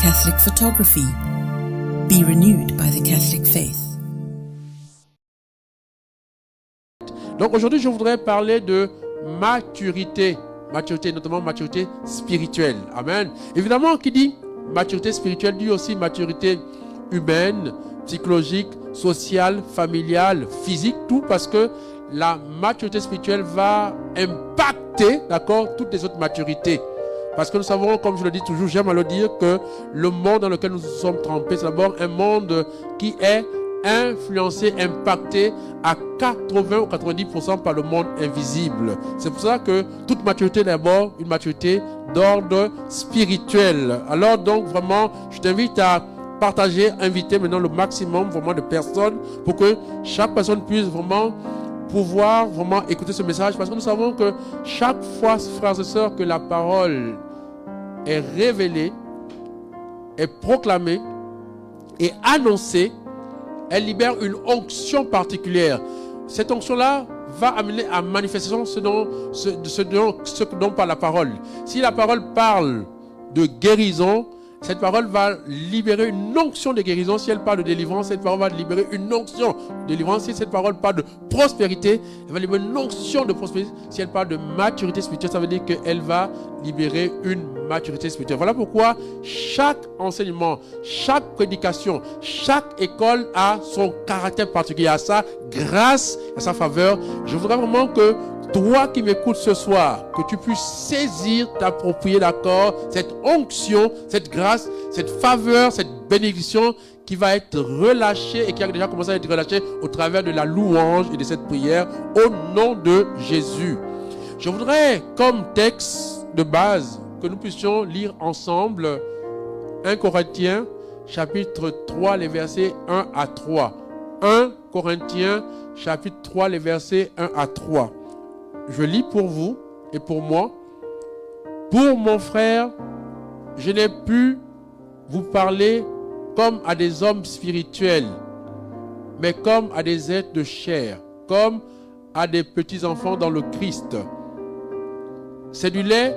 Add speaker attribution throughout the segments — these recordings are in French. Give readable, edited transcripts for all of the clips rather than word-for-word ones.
Speaker 1: Catholic photography. Be renewed by the Catholic faith.
Speaker 2: Donc aujourd'hui, je voudrais parler de maturité. Maturité, notamment maturité spirituelle. Amen. Évidemment, qui dit maturité spirituelle dit aussi maturité humaine, psychologique, sociale, familiale, physique, tout parce que la maturité spirituelle va impacter, d'accord, toutes les autres maturités. Parce que nous savons, comme je le dis toujours, j'aime à le dire, que le monde dans lequel nous sommes trempés, c'est d'abord un monde qui est influencé, impacté à 80 ou 90% par le monde invisible. C'est pour ça que toute maturité est d'abord une maturité d'ordre spirituel. Alors donc vraiment, je t'invite à partager, inviter maintenant le maximum vraiment de personnes pour que chaque personne puisse vraiment pouvoir vraiment écouter ce message, parce que nous savons que chaque fois, frères et sœurs, que la parole est révélée, est proclamée et annoncée, elle libère une onction particulière. Cette onction-là va amener à manifestation ce dont parle la parole. Si la parole parle de guérison, cette parole va libérer une onction de guérison. Si elle parle de délivrance, cette parole va libérer une onction de délivrance. Si cette parole parle de prospérité, elle va libérer une onction de prospérité. Si elle parle de maturité spirituelle, ça veut dire qu'elle va libérer une maturité spirituelle. Voilà pourquoi chaque enseignement, chaque prédication, chaque école a son caractère particulier, a sa grâce, a sa faveur. Je voudrais vraiment que toi qui m'écoutes ce soir, que tu puisses saisir, t'approprier, d'accord, cette onction, cette grâce, cette faveur, cette bénédiction qui va être relâchée et qui a déjà commencé à être relâchée au travers de la louange et de cette prière au nom de Jésus. Je voudrais, comme texte de base, que nous puissions lire ensemble 1 Corinthiens chapitre 3, les versets 1 à 3. 1 Corinthiens chapitre 3, les versets 1 à 3. Je lis pour vous et pour moi. Pour mon frère, je n'ai pu vous parler comme à des hommes spirituels, mais comme à des êtres de chair, comme à des petits enfants dans le Christ. C'est du lait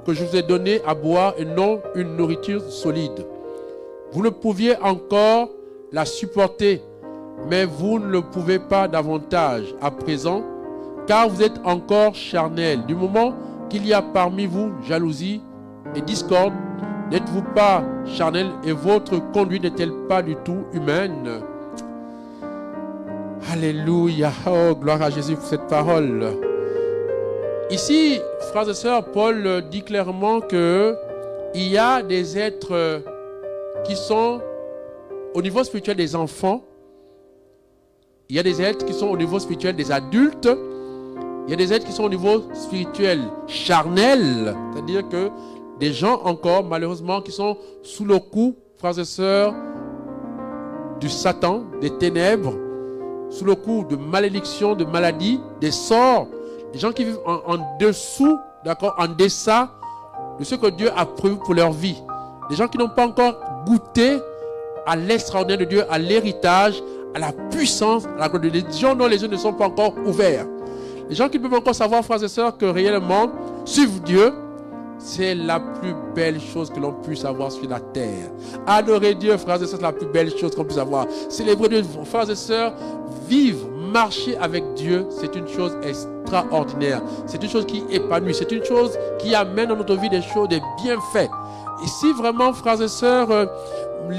Speaker 2: que je vous ai donné à boire et non une nourriture solide. Vous ne pouviez encore la supporter, mais vous ne le pouvez pas davantage à présent, car vous êtes encore charnel. Du moment qu'il y a parmi vous jalousie et discorde, n'êtes-vous pas charnel et votre conduite n'est-elle pas du tout humaine? Alléluia. Oh, gloire à Jésus pour cette parole. Ici, frères et sœurs, Paul dit clairement qu'il y a des êtres qui sont au niveau spirituel des enfants. Il y a des êtres qui sont au niveau spirituel des adultes. Il y a des êtres qui sont au niveau spirituel charnel, c'est-à-dire que des gens encore, malheureusement, qui sont sous le coup, frères et sœurs, du Satan, des ténèbres, sous le coup de malédiction, de maladies, des sorts, des gens qui vivent en dessous, d'accord, en deçà de ce que Dieu a prévu pour leur vie. Des gens qui n'ont pas encore goûté à l'extraordinaire de Dieu, à l'héritage, à la puissance, à la gloire de Dieu. Des gens dont les yeux ne sont pas encore ouverts. Les gens qui peuvent encore savoir, frères et sœurs, que réellement, suivre Dieu, c'est la plus belle chose que l'on puisse avoir sur la terre. Adorer Dieu, frères et sœurs, c'est la plus belle chose qu'on puisse avoir. Célébrer Dieu, frères et sœurs, vivre, marcher avec Dieu, c'est une chose extraordinaire. C'est une chose qui épanouit. C'est une chose qui amène dans notre vie des choses, des bienfaits. Ici, vraiment, frères et sœurs,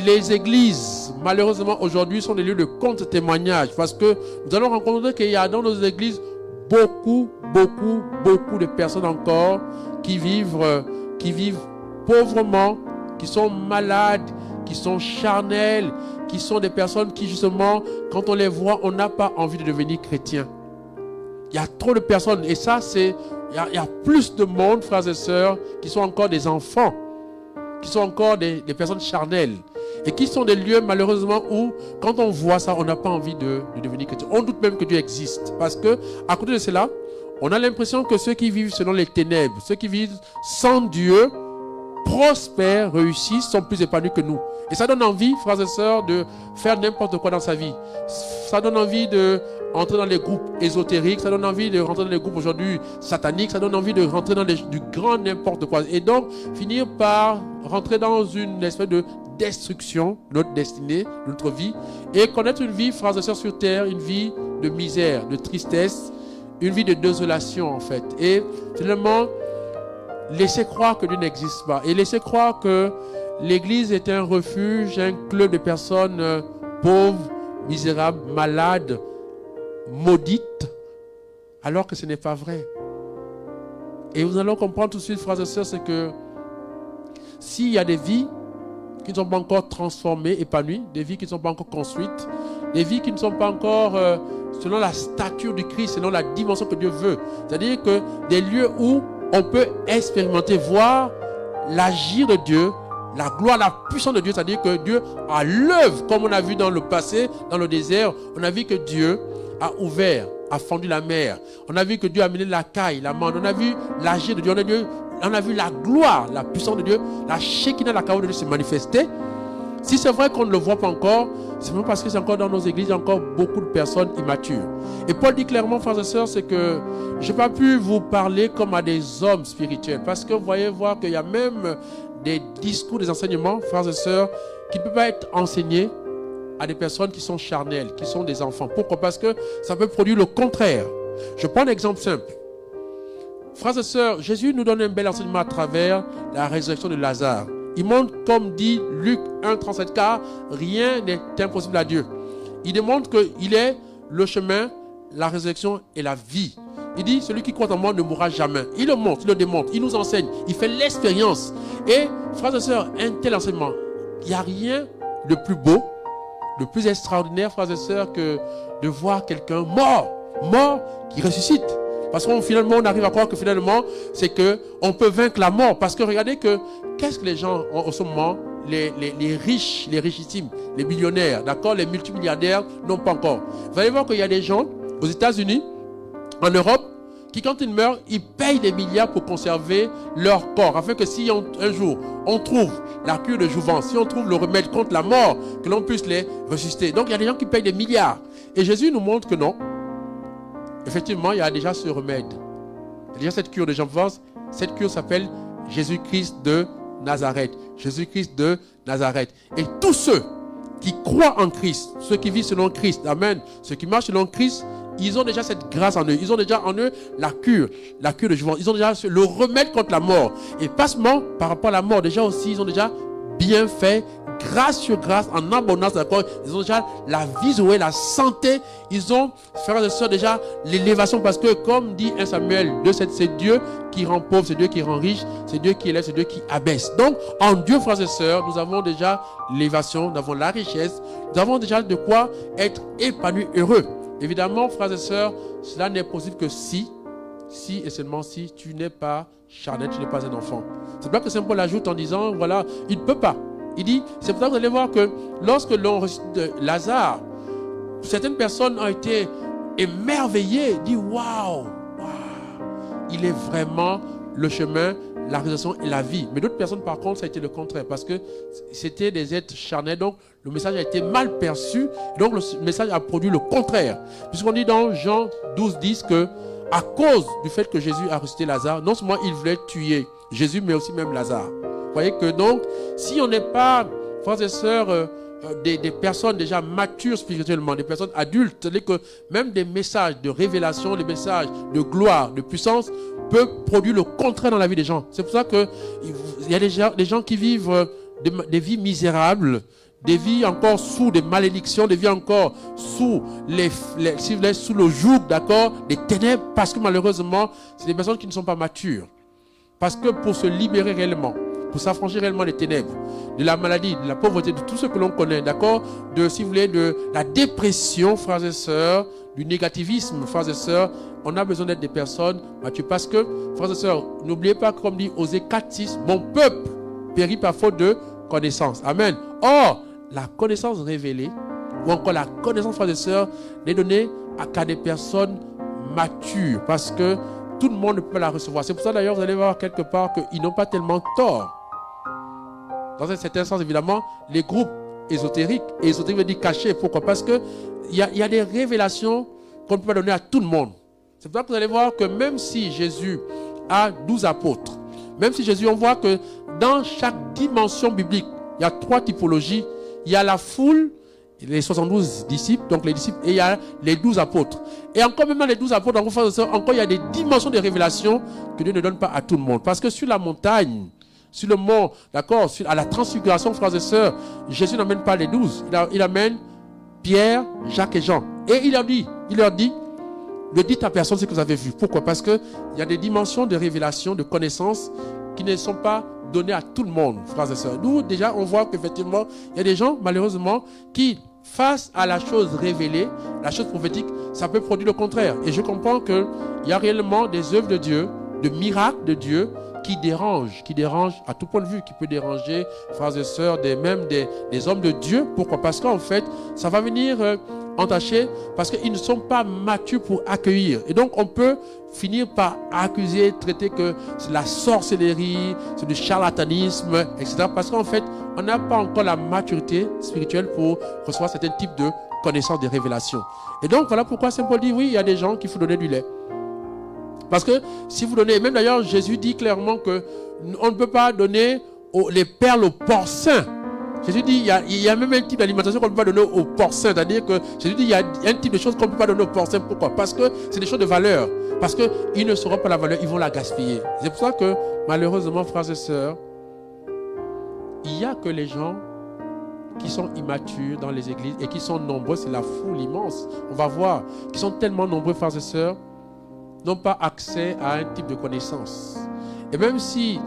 Speaker 2: les églises, malheureusement, aujourd'hui, sont des lieux de contre-témoignage. Parce que nous allons rencontrer qu'il y a dans nos églises beaucoup de personnes encore qui vivent pauvrement, qui sont malades, qui sont charnels, qui sont des personnes qui justement, quand on les voit, on n'a pas envie de devenir chrétien. Il y a trop de personnes et ça c'est, il y a plus de monde, frères et sœurs, qui sont encore des enfants, qui sont encore des personnes charnelles. Et qui sont des lieux malheureusement où quand on voit ça, on n'a pas envie de devenir chrétien. On doute même que Dieu existe. Parce que à côté de cela, on a l'impression que ceux qui vivent selon les ténèbres, ceux qui vivent sans Dieu, prospèrent, réussissent, sont plus épanouis que nous. Et ça donne envie, frères et sœurs, de faire n'importe quoi dans sa vie. Ça donne envie de rentrer dans les groupes ésotériques, ça donne envie de rentrer dans les groupes aujourd'hui sataniques, ça donne envie de rentrer dans du grand n'importe quoi. Et donc, finir par rentrer dans une espèce de destruction de notre destinée, de notre vie, et connaître une vie, frères et sœurs, sur terre, une vie de misère, de tristesse, une vie de désolation, en fait. Et finalement, laisser croire que Dieu n'existe pas, et laisser croire que l'Église est un refuge, un club de personnes pauvres, misérables, malades, maudites, alors que ce n'est pas vrai. Et vous allons comprendre tout de suite, frères et sœurs, c'est que s'il y a des vies qui ne sont pas encore transformées, épanouies, des vies qui ne sont pas encore construites, des vies qui ne sont pas encore selon la stature du Christ, selon la dimension que Dieu veut, c'est-à-dire que des lieux où on peut expérimenter, voir l'agir de Dieu, la gloire, la puissance de Dieu, c'est-à-dire que Dieu a l'œuvre, comme on a vu dans le passé, dans le désert, on a vu que Dieu a ouvert, a fendu la mer. On a vu que Dieu a amené la caille, la manne. On a vu l'agir de Dieu. On a vu la gloire, la puissance de Dieu, la Shekinah, la Kavod de Dieu se manifester. Si c'est vrai qu'on ne le voit pas encore, c'est vraiment parce que c'est encore dans nos églises, il y a encore beaucoup de personnes immatures. Et Paul dit clairement, frères et sœurs, c'est que je n'ai pas pu vous parler comme à des hommes spirituels. Parce que vous voyez voir qu'il y a même des discours, des enseignements, frères et sœurs, qui ne peuvent pas être enseignés à des personnes qui sont charnelles, qui sont des enfants. Pourquoi? Parce que ça peut produire le contraire. Je prends un exemple simple. Frères et sœurs, Jésus nous donne un bel enseignement à travers la résurrection de Lazare. Il montre, comme dit Luc 1,37, car rien n'est impossible à Dieu. Il démontre qu'il est le chemin, la résurrection et la vie. Il dit, celui qui croit en moi ne mourra jamais. Il le montre, il le démontre, il nous enseigne, il fait l'expérience. Et, frères et sœurs, un tel enseignement, il n'y a rien de plus beau, de plus extraordinaire, frères et sœurs, que de voir quelqu'un mort, qui ressuscite. Parce qu'on finalement, on arrive à croire que finalement, c'est qu'on peut vaincre la mort. Parce que regardez qu'est-ce que les gens ont en ce moment, les riches, les richissimes, les millionnaires, d'accord, les multimilliardaires n'ont pas encore. Vous allez voir qu'il y a des gens aux États-Unis, en Europe, qui quand ils meurent, ils payent des milliards pour conserver leur corps. Afin que si un jour, on trouve la cure de jouvence, si on trouve le remède contre la mort, que l'on puisse les ressusciter. Donc il y a des gens qui payent des milliards. Et Jésus nous montre que non. Effectivement, il y a déjà ce remède. Il y a déjà cette cure de jouvence. Cette cure s'appelle Jésus-Christ de Nazareth. Jésus-Christ de Nazareth. Et tous ceux qui croient en Christ, ceux qui vivent selon Christ, amen, ceux qui marchent selon Christ, ils ont déjà cette grâce en eux. Ils ont déjà en eux la cure de jouvence. Ils ont déjà le remède contre la mort. Et pas seulement par rapport à la mort, déjà aussi, ils ont déjà bien fait, grâce sur grâce, en abondance, d'accord. Ils ont déjà la vie, la santé. Ils ont, frères et sœurs, déjà l'élévation. Parce que, comme dit 1 Samuel 2,7, c'est Dieu qui rend pauvre, c'est Dieu qui rend riche, c'est Dieu qui élève, c'est Dieu qui abaisse. Donc, en Dieu, frères et sœurs, nous avons déjà l'élévation, nous avons la richesse, nous avons déjà de quoi être épanouis, heureux. Évidemment, frères et sœurs, cela n'est possible que si et seulement si tu n'es pas charnel, tu n'es pas un enfant. C'est pour ça que Saint Paul ajoute en disant, voilà, il ne peut pas. Il dit, c'est pour ça que vous allez voir que lorsque l'on ressuscite Lazare, certaines personnes ont été émerveillées, dit waouh, il est vraiment le chemin, la résurrection et la vie. Mais d'autres personnes, par contre, ça a été le contraire, parce que c'était des êtres charnels, donc le message a été mal perçu, donc le message a produit le contraire. Puisqu'on dit dans Jean 12,10 que, à cause du fait que Jésus a ressuscité Lazare, non seulement il voulait tuer Jésus, mais aussi même Lazare. Vous voyez que donc, si on n'est pas, frères et sœurs, des personnes déjà matures spirituellement, des personnes adultes, c'est-à-dire que même des messages de révélation, des messages de gloire, de puissance, peuvent produire le contraire dans la vie des gens. C'est pour ça qu'il y a des gens qui vivent des vies misérables, des vies encore sous des malédictions, des vies encore sous sous le joug, d'accord, des ténèbres, parce que malheureusement, c'est des personnes qui ne sont pas matures. Parce que pour se libérer réellement, pour s'affranchir réellement des ténèbres, de la maladie, de la pauvreté, de tout ce que l'on connaît, d'accord, si vous voulez, de la dépression, frères et sœurs, du négativisme, frères et sœurs, on a besoin d'être des personnes matures. Parce que, frères et sœurs, n'oubliez pas, comme dit Osée 4,6, mon peuple périt par faute de connaissance. Amen. Or, la connaissance révélée, ou encore la connaissance, frères et sœurs, n'est donnée qu'à des personnes matures, parce que tout le monde ne peut pas la recevoir. C'est pour ça d'ailleurs, vous allez voir quelque part qu'ils n'ont pas tellement tort. dans un certain sens, évidemment, les groupes ésotériques. Et ésotérique veut dire caché. Pourquoi? Parce qu'il y a des révélations qu'on ne peut pas donner à tout le monde. C'est pour ça que vous allez voir que même si Jésus a 12 apôtres, même si Jésus, on voit que dans chaque dimension biblique, il y a 3 typologies. Il y a la foule, les 72 disciples, donc les disciples, et il y a les 12 apôtres. Et encore même dans les 12 apôtres, encore il y a des dimensions de révélation que Dieu ne donne pas à tout le monde. Parce que sur la montagne, sur le mont, d'accord, à la transfiguration, frères et sœurs, Jésus n'amène pas les 12. Il amène Pierre, Jacques et Jean. Et il leur dit, ne dites à personne ce que vous avez vu. Pourquoi? Parce qu'il y a des dimensions de révélation, de connaissances qui ne sont pas données à tout le monde, frères et sœurs. Nous, déjà, on voit qu'effectivement, il y a des gens, malheureusement, qui, face à la chose révélée, la chose prophétique, ça peut produire le contraire. Et je comprends qu'il y a réellement des œuvres de Dieu, de miracles de Dieu, qui dérangent à tout point de vue, qui peut déranger, frères et sœurs, même des hommes de Dieu. Pourquoi? Parce qu'en fait, ça va venir entacher, parce qu'ils ne sont pas matures pour accueillir. Et donc, on peut finir par accuser, traiter que c'est de la sorcellerie, c'est du charlatanisme, etc. Parce qu'en fait, on n'a pas encore la maturité spirituelle pour recevoir certains types de connaissances, de révélations. Et donc, voilà pourquoi Saint Paul dit, oui, il y a des gens qui faut donner du lait. Parce que si vous donnez, même d'ailleurs Jésus dit clairement qu'on ne peut pas donner les perles aux porcins. Jésus dit il y a même un type d'alimentation qu'on ne peut pas donner aux porcins. C'est-à-dire que Jésus dit il y a un type de choses qu'on ne peut pas donner aux porcins. Pourquoi? Parce que c'est des choses de valeur. Parce qu'ils ne sauront pas la valeur, ils vont la gaspiller. C'est pour ça que malheureusement, frères et sœurs, il n'y a que les gens qui sont immatures dans les églises et qui sont nombreux, c'est la foule immense. On va voir, qui sont tellement nombreux, frères et sœurs, n'ont pas accès à un type de connaissance. Et même si,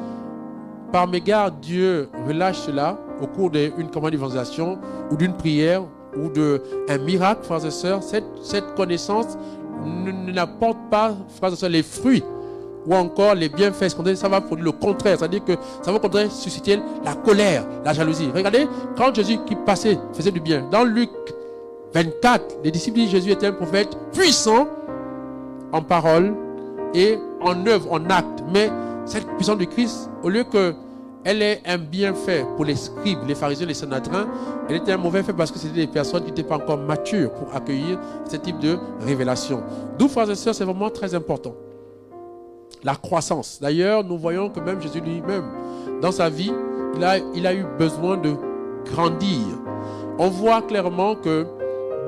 Speaker 2: par mégarde, Dieu relâche cela au cours d'une campagne d'évangélisation ou d'une prière ou d'un miracle, frères et sœurs, cette connaissance n'apporte pas, frères et sœurs, les fruits ou encore les bienfaits. Ça va produire le contraire. C'est-à-dire que ça va au contraire susciter la colère, la jalousie. Regardez, quand Jésus qui passait faisait du bien, dans Luc 24, les disciples disent que Jésus était un prophète puissant en parole et en œuvre, en acte. Mais cette puissance du Christ, au lieu qu'elle ait un bienfait pour les scribes, les pharisiens, les sénatriens, elle était un mauvais fait parce que c'était des personnes qui n'étaient pas encore matures pour accueillir ce type de révélation. D'où, frères et sœurs, c'est vraiment très important. La croissance. D'ailleurs, nous voyons que même Jésus lui-même, dans sa vie, il a eu besoin de grandir. On voit clairement que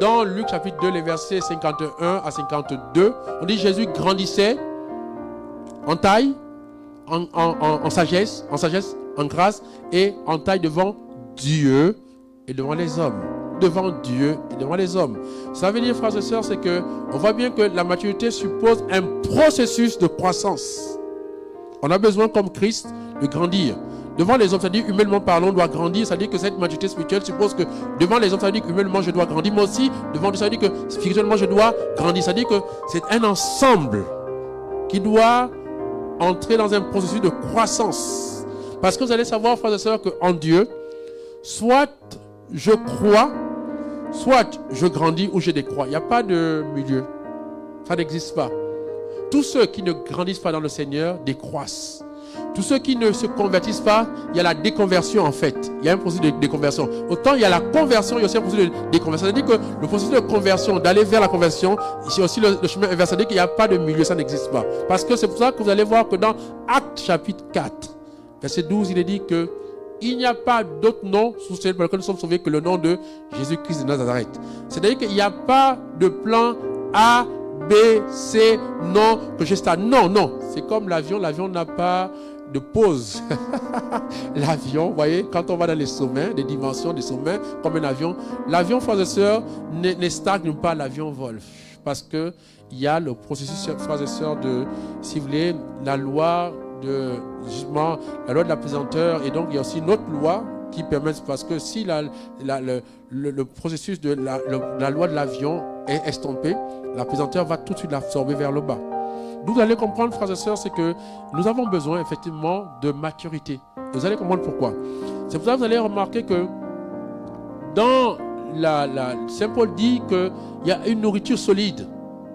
Speaker 2: dans Luc chapitre 2, les versets 51 à 52, on dit Jésus grandissait en taille, en sagesse, en grâce et en taille devant Dieu et devant les hommes. Devant Dieu et devant les hommes. Ça veut dire, frères et sœurs, c'est que on voit bien que la maturité suppose un processus de croissance. On a besoin, comme Christ, de grandir. Devant les hommes, c'est-à-dire humainement parlant, on doit grandir. C'est-à-dire que cette maturité spirituelle suppose que devant les hommes, c'est-à-dire humainement, je dois grandir. Mais aussi, devant Dieu, c'est-à-dire que spirituellement, je dois grandir. C'est-à-dire que c'est un ensemble qui doit entrer dans un processus de croissance. Parce que vous allez savoir, frères et sœurs, qu'en Dieu, soit je crois, soit je grandis ou je décrois. Il n'y a pas de milieu. Ça n'existe pas. Tous ceux qui ne grandissent pas dans le Seigneur décroissent. Tous ceux qui ne se convertissent pas, il y a la déconversion en fait. Il y a un processus de déconversion. Autant il y a la conversion, il y a aussi un processus de déconversion. C'est-à-dire que le processus de conversion, d'aller vers la conversion, c'est aussi le chemin inverse. C'est-à-dire qu'il n'y a pas de milieu, ça n'existe pas. Parce que c'est pour ça que vous allez voir que dans Actes chapitre 4, verset 12, il est dit que il n'y a pas d'autre nom sous lequel nous sommes sauvés que le nom de Jésus-Christ de Nazareth. C'est-à-dire qu'il n'y a pas de plan A, B, C, non, que je stade. Non, non. C'est comme l'avion. L'avion n'a pas de pause. L'avion, vous voyez, quand on va dans les sommets, des dimensions des sommets, comme un avion, l'avion, frères et sœurs, ne stagne pas, l'avion vole. Parce qu'il y a le processus, frères et sœurs, de, si vous voulez, la loi de jugement, la loi de la pesanteur, et donc il y a aussi une autre loi qui permet, parce que si le processus de la loi de l'avion est estompé, la pesanteur va tout de suite l'absorber vers le bas. D'où vous allez comprendre, frères et sœurs, c'est que nous avons besoin effectivement de maturité. Et vous allez comprendre pourquoi. C'est pour ça que vous allez remarquer que dans Saint Paul dit qu'il y a une nourriture solide.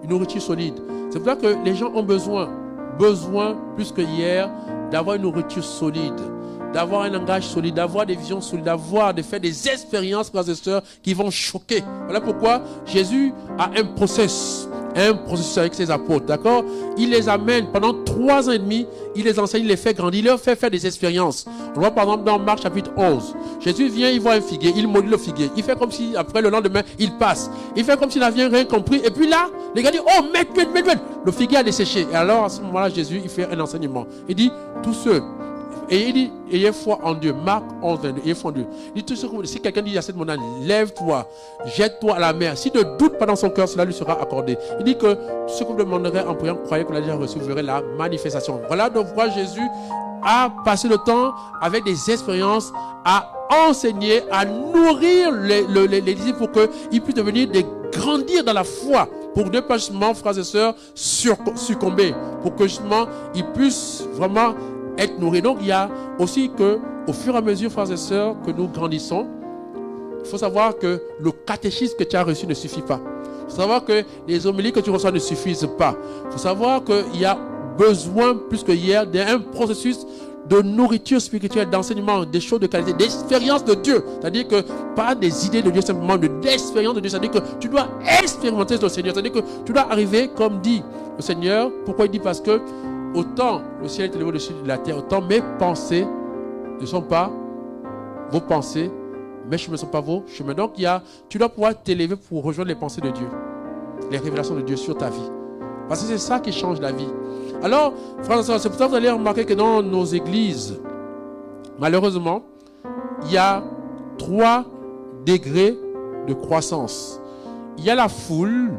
Speaker 2: Une nourriture solide. C'est pour ça que les gens ont besoin plus que hier, d'avoir une nourriture solide. d'avoir un langage solide, d'avoir des visions solides, de faire des expériences, frères et sœurs, qui vont choquer. Voilà pourquoi Jésus a un processus avec ses apôtres, d'accord? Il les amène pendant 3 ans et demi, il les enseigne, il les fait grandir, il leur fait faire des expériences. On voit par exemple dans Marc chapitre 11, Jésus vient, il voit un figuier, il maudit le figuier, il fait comme si, après le lendemain, il passe, il fait comme s'il n'avait rien compris, et puis là, les gars disent, oh, maître, le figuier a desséché. Et alors à ce moment-là, Jésus, il fait un enseignement. Il dit, tous ceux, et il dit, ayez foi en Dieu. Marc 11, 22, ayez foi en Dieu. Il dit, si quelqu'un dit à cette montagne, lève-toi, jette-toi à la mer. S'il ne doute pas dans son cœur, cela lui sera accordé. Il dit que ce que vous demanderez en priant, croyez qu'on l'a déjà reçu, vous verrez la manifestation. Voilà donc pourquoi Jésus a passé le temps avec des expériences à enseigner, à nourrir les disciples pour qu'ils puissent devenir grandir dans la foi. Pour ne pas justement, frères et sœurs, succomber. Pour que justement, ils puissent vraiment être nourris. Donc il y a aussi que, au fur et à mesure, frères et sœurs, que nous grandissons, il faut savoir que le catéchisme que tu as reçu ne suffit pas. Il faut savoir que les homélies que tu reçois ne suffisent pas. Il faut savoir qu'il y a besoin, plus que hier, d'un processus de nourriture spirituelle, d'enseignement, des choses de qualité, d'expérience de Dieu. C'est-à-dire que pas des idées de Dieu, simplement d'expérience de Dieu. C'est-à-dire que tu dois expérimenter ton Seigneur. C'est-à-dire que tu dois arriver, comme dit le Seigneur. Pourquoi il dit? Parce que autant le ciel est élevé au-dessus de la terre, autant mes pensées ne sont pas vos pensées, mes chemins ne sont pas vos chemins. Donc tu dois pouvoir t'élever pour rejoindre les pensées de Dieu, les révélations de Dieu sur ta vie. Parce que c'est ça qui change la vie. Alors, frères et sœurs, c'est pour ça que vous allez remarquer que dans nos églises, malheureusement, il y a 3 degrés de croissance. Il y a la foule,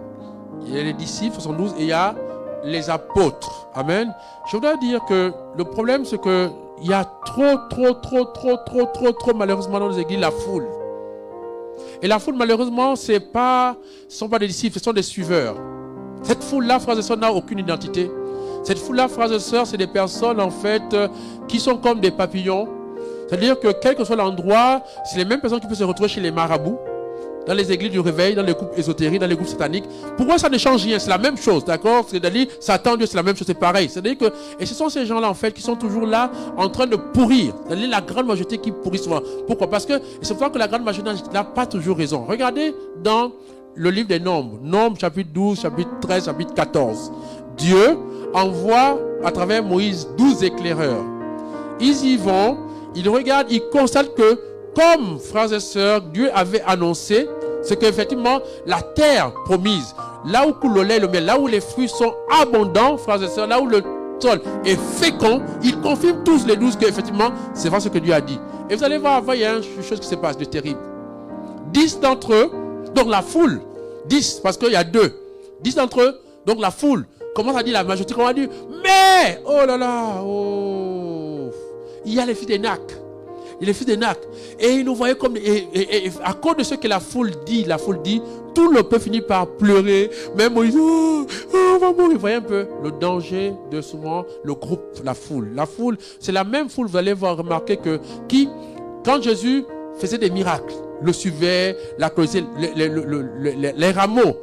Speaker 2: il y a les disciples, 72, et il y a les apôtres. Amen. Je voudrais dire que le problème, c'est que il y a trop, malheureusement, dans nos églises, la foule. Et la foule, malheureusement, ce ne sont pas des disciples, ce sont des suiveurs. Cette foule-là, frères et sœurs, n'a aucune identité. Cette foule-là, frères et sœurs, c'est des personnes, en fait, qui sont comme des papillons. C'est-à-dire que, quel que soit l'endroit, c'est les mêmes personnes qui peuvent se retrouver chez les marabouts, dans les églises du réveil, dans les groupes ésotériques, dans les groupes sataniques. Pourquoi ça ne change rien? C'est la même chose, d'accord? C'est-à-dire, Satan, Dieu, c'est la même chose, c'est pareil. C'est-à-dire que, et ce sont ces gens-là, en fait, qui sont toujours là, en train de pourrir. C'est-à-dire, la grande majorité qui pourrit souvent. Pourquoi? Parce que, et c'est pour ça que la grande majorité n'a pas toujours raison. Regardez dans le livre des Nombres, Nombres, chapitre 12, chapitre 13, chapitre 14. Dieu envoie à travers Moïse 12 éclaireurs. Ils y vont, ils regardent, ils constatent que, comme frères et sœurs, Dieu avait annoncé, c'est qu'effectivement, la terre promise, là où coule le lait et le miel, là où les fruits sont abondants, frères et sœurs, là où le sol est fécond, ils confirment tous les 12 qu'effectivement, c'est vrai ce que Dieu a dit. Et vous allez voir, il y a une chose qui se passe de terrible. 10 d'entre eux, donc la foule, 10, parce qu'il y a 2. 10 d'entre eux, donc la foule, commence à dire la majorité, comment dire, mais, oh là là, oh, il y a les fils d'Énac. Il est fils d'Énac. Et ils nous voyaient comme... Et à cause de ce que la foule dit, tout le peuple finit par pleurer. Même Moïse, on va mourir. Vous voyez un peu le danger de souvent le groupe, la foule. La foule, c'est la même foule, vous allez voir, remarquer que quand Jésus faisait des miracles, le suivait, la connaissait, les rameaux.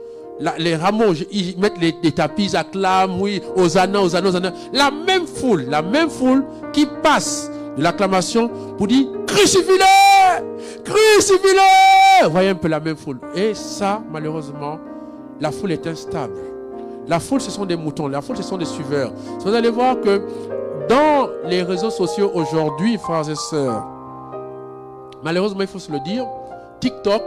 Speaker 2: Les rameaux, ils mettent les tapis, ils acclament, oui, Hosanna, Hosanna, Hosanna. La même foule qui passe de l'acclamation pour dire crucifie-le, crucifie-le. Vous voyez un peu la même foule. Et ça, malheureusement, la foule est instable. La foule, ce sont des moutons. La foule, ce sont des suiveurs. Vous allez voir que dans les réseaux sociaux aujourd'hui, frères et sœurs, malheureusement, il faut se le dire, TikTok,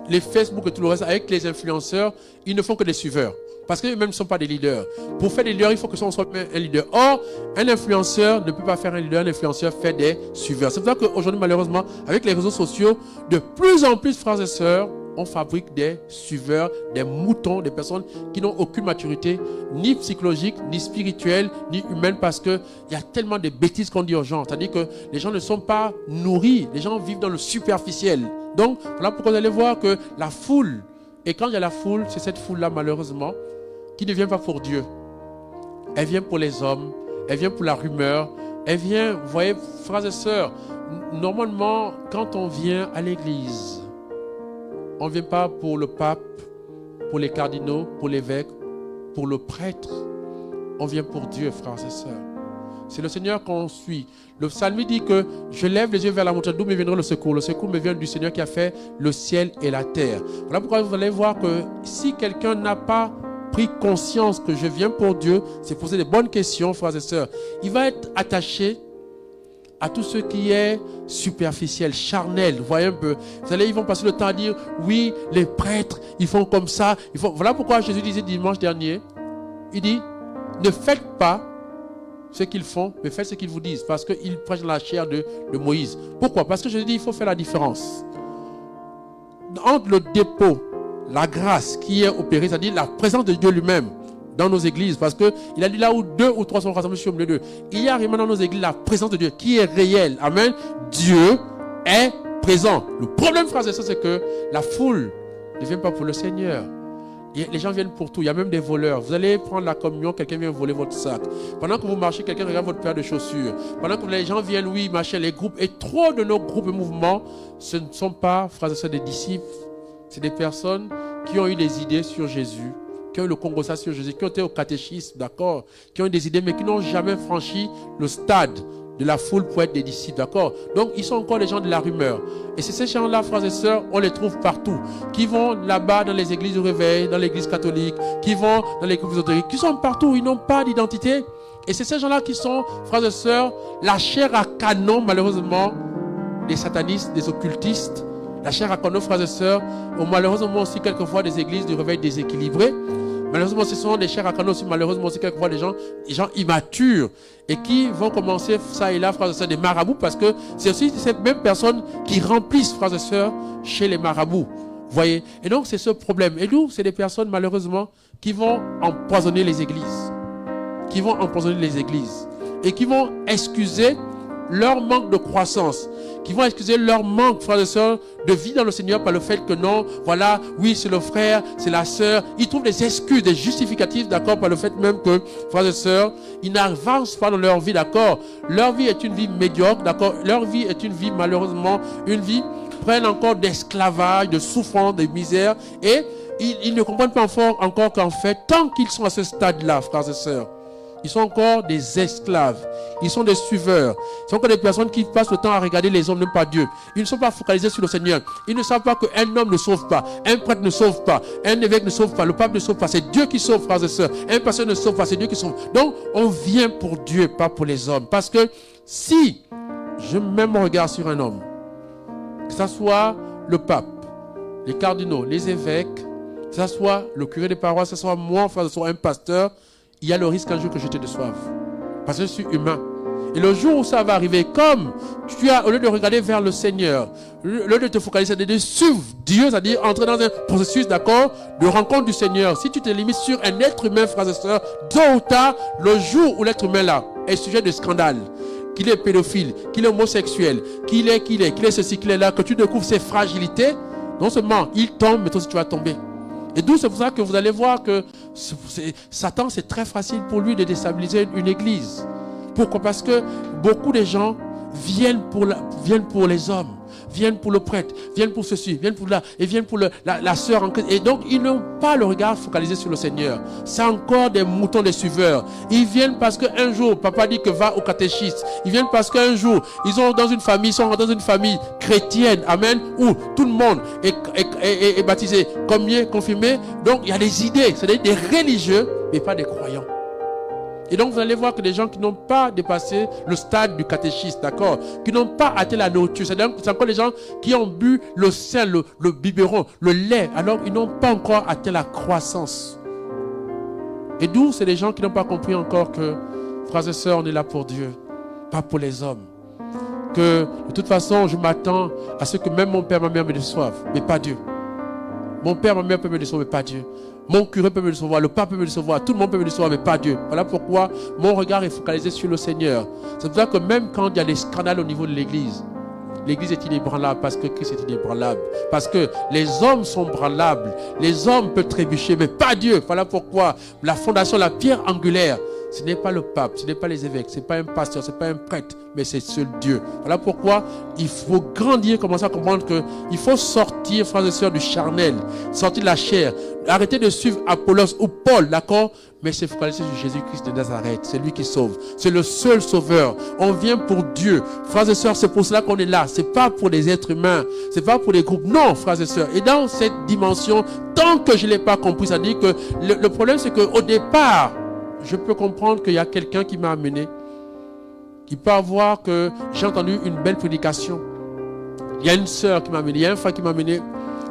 Speaker 2: les Facebook et tout le reste, avec les influenceurs, ils ne font que des suiveurs. Parce qu'eux-mêmes ne sont pas des leaders. Pour faire des leaders, il faut que ce soit un leader. Or, un influenceur ne peut pas faire un leader. Un influenceur fait des suiveurs. C'est pour ça qu'aujourd'hui, malheureusement, avec les réseaux sociaux, de plus en plus, frères et sœurs, on fabrique des suiveurs, des moutons, des personnes qui n'ont aucune maturité, ni psychologique, ni spirituelle, ni humaine, parce qu'il y a tellement de bêtises qu'on dit aux gens. C'est-à-dire que les gens ne sont pas nourris. Les gens vivent dans le superficiel. Donc, voilà pourquoi vous allez voir que la foule, et quand il y a la foule, c'est cette foule-là, malheureusement, qui ne vient pas pour Dieu. Elle vient pour les hommes, elle vient pour la rumeur, elle vient, vous voyez, frères et sœurs, normalement, quand on vient à l'église, on ne vient pas pour le pape, pour les cardinaux, pour l'évêque, pour le prêtre. On vient pour Dieu, frères et sœurs. C'est le Seigneur qu'on suit. Le psalmiste dit que je lève les yeux vers la montagne, d'où me viendra le secours. Le secours me vient du Seigneur qui a fait le ciel et la terre. Voilà pourquoi vous allez voir que si quelqu'un n'a pas pris conscience que je viens pour Dieu, c'est poser des bonnes questions, frères et sœurs, il va être attaché à tout ce qui est superficiel, charnel. Vous voyez un peu. Ils vont passer le temps à dire, oui, les prêtres, ils font comme ça. Voilà pourquoi Jésus disait dimanche dernier, il dit, ne faites pas ce qu'ils font, mais faites ce qu'ils vous disent, parce qu'ils prêchent la chair de Moïse. Pourquoi? Parce que Jésus dit, il faut faire la différence entre le dépôt, la grâce qui est opérée, c'est-à-dire la présence de Dieu lui-même dans nos églises, parce qu'il a dit là où 2 ou 3 sont rassemblés sur le milieu d'eux, il y a réellement dans nos églises la présence de Dieu qui est réelle. Amen. Dieu est présent. Le problème, frères et sœurs, c'est que la foule ne vient pas pour le Seigneur. Les gens viennent pour tout. Il y a même des voleurs. Vous allez prendre la communion, quelqu'un vient voler votre sac. Pendant que vous marchez, quelqu'un regarde votre paire de chaussures. Pendant que les gens viennent, oui, machin, les groupes. Et trop de nos groupes et mouvements, ce ne sont pas, frères et sœurs, des disciples. C'est des personnes qui ont eu des idées sur Jésus, qui ont eu le congrès sur Jésus, qui ont été au catéchisme, d'accord, qui ont eu des idées, mais qui n'ont jamais franchi le stade de la foule pour être des disciples, d'accord. Donc, ils sont encore des gens de la rumeur. Et c'est ces gens-là, frères et sœurs, on les trouve partout. Qui vont là-bas dans les églises de réveil, dans l'église catholique, qui vont dans les groupes ésotériques, qui sont partout, ils n'ont pas d'identité. Et c'est ces gens-là qui sont, frères et sœurs, la chair à canon, malheureusement, des satanistes, des occultistes. La chair à canon, frères et sœurs, ou malheureusement aussi quelquefois des églises de réveil déséquilibrées. Malheureusement, ce sont des chairs à canon aussi, malheureusement aussi quelquefois des gens immatures et qui vont commencer ça et là, frères et sœurs, des marabouts, parce que c'est aussi ces mêmes personnes qui remplissent, frères et sœurs, chez les marabouts. Vous voyez? Et donc, c'est ce problème. Et nous, c'est des personnes, malheureusement, qui vont empoisonner les églises. Qui vont empoisonner les églises. Et qui vont excuser leur manque de croissance, qui vont excuser leur manque, frères et sœurs, de vie dans le Seigneur par le fait que non, voilà, oui, c'est le frère, c'est la sœur. Ils trouvent des excuses, des justificatifs, d'accord, par le fait même que, frères et sœurs, ils n'avancent pas dans leur vie, d'accord. Leur vie est une vie médiocre, d'accord. Leur vie est une vie, malheureusement, une vie pleine encore d'esclavage, de souffrance, de misère. Et ils ne comprennent pas encore qu'en fait, tant qu'ils sont à ce stade-là, frères et sœurs, ils sont encore des esclaves. Ils sont des suiveurs. Ils sont encore des personnes qui passent le temps à regarder les hommes, même pas Dieu. Ils ne sont pas focalisés sur le Seigneur. Ils ne savent pas qu'un homme ne sauve pas. Un prêtre ne sauve pas. Un évêque ne sauve pas. Le pape ne sauve pas. C'est Dieu qui sauve, frères et sœurs. Un pasteur ne sauve pas. C'est Dieu qui sauve. Donc, on vient pour Dieu, pas pour les hommes. Parce que si je mets mon regard sur un homme, que ce soit le pape, les cardinaux, les évêques, que ce soit le curé des paroisses, que ce soit moi, frère, que ce soit un pasteur, il y a le risque un jour que je te déçoive. Parce que je suis humain. Et le jour où ça va arriver, comme tu as, au lieu de regarder vers le Seigneur, au lieu de te focaliser, de suivre Dieu, c'est-à-dire entrer dans un processus, d'accord, de rencontre du Seigneur. Si tu te limites sur un être humain, frères et sœurs, tôt ou tard, le jour où l'être humain là est sujet de scandale, qu'il est pédophile, qu'il est homosexuel, qu'il est ceci, qu'il est là, que tu découvres ses fragilités, non seulement il tombe, mais toi aussi tu vas tomber. Et d'où c'est pour ça que vous allez voir que Satan, c'est très facile pour lui de déstabiliser une église. Pourquoi? Parce que beaucoup de gens viennent pour les hommes, viennent pour le prêtre, viennent pour ceci, viennent pour là, et viennent pour la sœur en Christ. Et donc, ils n'ont pas le regard focalisé sur le Seigneur. C'est encore des moutons, des suiveurs. Ils viennent parce qu'un jour, papa dit que va au catéchisme. Ils viennent parce qu'un jour, ils sont dans une famille chrétienne, amen, où tout le monde est baptisé, confirmé. Donc, il y a des idées, c'est des religieux, mais pas des croyants. Et donc, vous allez voir que des gens qui n'ont pas dépassé le stade du catéchisme, d'accord, qui n'ont pas atteint la nourriture, c'est encore les gens qui ont bu le sein, le biberon, le lait, alors ils n'ont pas encore atteint la croissance. Et d'où c'est des gens qui n'ont pas compris encore que, frères et sœurs, on est là pour Dieu, pas pour les hommes. Que, de toute façon, je m'attends à ce que même mon père, ma mère me déçoivent, mais pas Dieu. Mon père, ma mère peut me décevoir, mais pas Dieu. Mon curé peut me décevoir, le pape peut me décevoir, tout le monde peut me décevoir, mais pas Dieu. Voilà pourquoi mon regard est focalisé sur le Seigneur. C'est pour ça que même quand il y a des scandales au niveau de l'église, l'église est inébranlable parce que Christ est inébranlable. Parce que les hommes sont branlables, les hommes peuvent trébucher, mais pas Dieu. Voilà pourquoi la fondation, la pierre angulaire, Ce n'est pas le pape, ce n'est pas les évêques, ce n'est pas un pasteur, ce n'est pas un prêtre, mais c'est seul Dieu. Voilà pourquoi il faut grandir, commencer à comprendre qu'il faut sortir, frères et sœurs, du charnel, sortir de la chair, arrêter de suivre Apollos ou Paul, d'accord? Mais c'est focaliser sur Jésus-Christ de Nazareth. C'est lui qui sauve. C'est le seul sauveur. On vient pour Dieu. Frères et sœurs, c'est pour cela qu'on est là. C'est pas pour les êtres humains. C'est pas pour les groupes. Non, frères et sœurs. Et dans cette dimension, tant que je ne l'ai pas compris, ça dit que le problème, c'est qu'au départ, je peux comprendre qu'il y a quelqu'un qui m'a amené, qui peut avoir que j'ai entendu une belle prédication. Il y a une sœur qui m'a amené, il y a un frère qui m'a amené,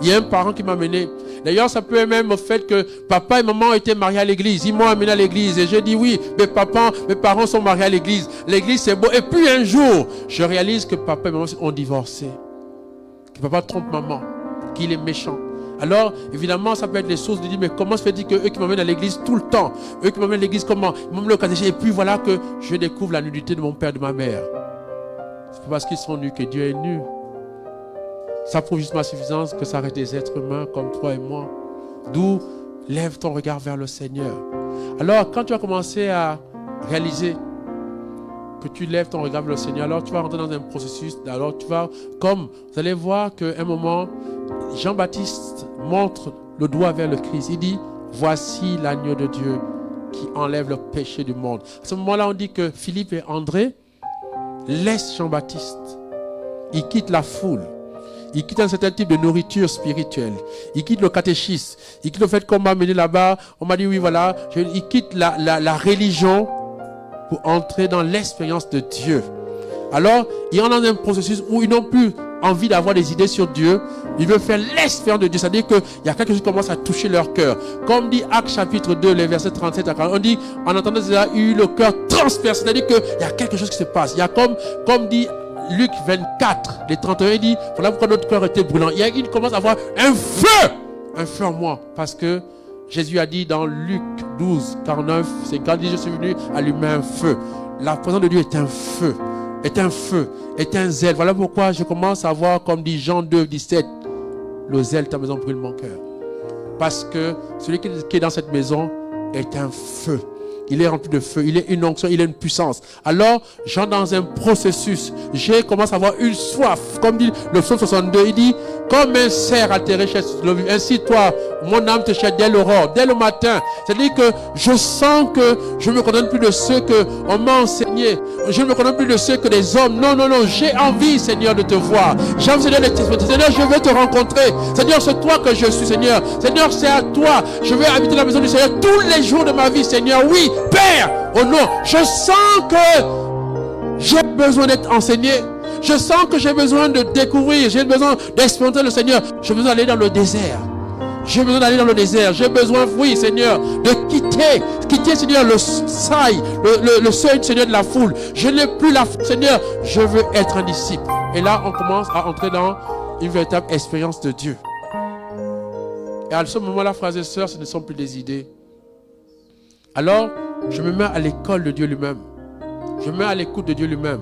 Speaker 2: il y a un parent qui m'a amené. D'ailleurs, ça peut même au fait que papa et maman étaient mariés à l'église. Ils m'ont amené à l'église et j'ai dit oui, mes parents sont mariés à l'église. L'église c'est beau. Et puis un jour, je réalise que papa et maman ont divorcé. Que papa trompe maman, qu'il est méchant. Alors, évidemment, ça peut être des sources de dire, mais comment se fait-il que eux qui m'emmènent à l'église tout le temps, eux qui m'emmènent à l'église comment? Ils m'emmènent au catéchisme. Et puis voilà que je découvre la nudité de mon père et de ma mère. C'est pas parce qu'ils sont nus que Dieu est nu. Ça prouve juste ma suffisance que ça reste des êtres humains comme toi et moi. D'où lève ton regard vers le Seigneur. Alors, quand tu vas commencer à réaliser que tu lèves ton regard vers le Seigneur, alors tu vas rentrer dans un processus. Alors tu vas, comme vous allez voir qu'à un moment, Jean-Baptiste montre le doigt vers le Christ. Il dit, voici l'agneau de Dieu qui enlève le péché du monde. À ce moment-là, on dit que Philippe et André laissent Jean-Baptiste. Ils quittent la foule. Ils quittent un certain type de nourriture spirituelle. Ils quittent le catéchisme. Ils quittent le fait qu'on m'a amené là-bas. On m'a dit oui, voilà. Ils quittent la religion pour entrer dans l'expérience de Dieu. Alors, ils sont dans un processus où ils n'ont plus envie d'avoir des idées sur Dieu. Ils veulent faire l'expérience de Dieu. C'est-à-dire qu'il y a quelque chose qui commence à toucher leur cœur. Comme dit Actes chapitre 2, les versets 37 à 40. On dit, en entendant cela, il y a eu le cœur transpercé. C'est-à-dire qu'il y a quelque chose qui se passe. Il y a comme dit Luc 24, les 31, il dit, voilà pourquoi notre cœur était brûlant. Il commence à avoir un feu en moi. Parce que Jésus a dit dans Luc 12, 49, c'est quand il dit, je suis venu allumer un feu. La présence de Dieu est un feu. Est un feu, est un zèle. Voilà pourquoi je commence à voir, comme dit Jean 2, 17, le zèle de ta maison brûle mon cœur. Parce que celui qui est dans cette maison est un feu. Il est rempli de feu, il est une onction, il est une puissance. Alors, j'entre dans un processus. Je commence à avoir une soif. Comme dit le psaume 62, il dit, comme un cerf altéré cherche le vivre. Ainsi, toi, mon âme te cherche dès l'aurore, dès le matin. C'est-à-dire que je sens que je ne me contente plus de ceux qu'on m'a enseigné. Je ne me contente plus de ceux que les hommes. Non, j'ai envie, Seigneur, de te voir. J'ai envie, Seigneur, de te Seigneur, je veux te rencontrer. Seigneur, c'est toi que je suis, Seigneur. Seigneur, c'est à toi. Je veux habiter la maison du Seigneur tous les jours de ma vie, Seigneur. Oui, Père, oh non, je sens que j'ai besoin d'être enseigné. Je sens que j'ai besoin de découvrir. J'ai besoin d'expérimenter le Seigneur. J'ai besoin d'aller dans le désert. J'ai besoin d'aller dans le désert. J'ai besoin, oui, Seigneur, de quitter, Seigneur, le seuil, Seigneur, de la foule. Je n'ai plus la foule, Seigneur. Je veux être un disciple. Et là, on commence à entrer dans une véritable expérience de Dieu. Et à ce moment-là, frères et sœurs, ce ne sont plus des idées. Alors, je me mets à l'école de Dieu lui-même. Je me mets à l'écoute de Dieu lui-même.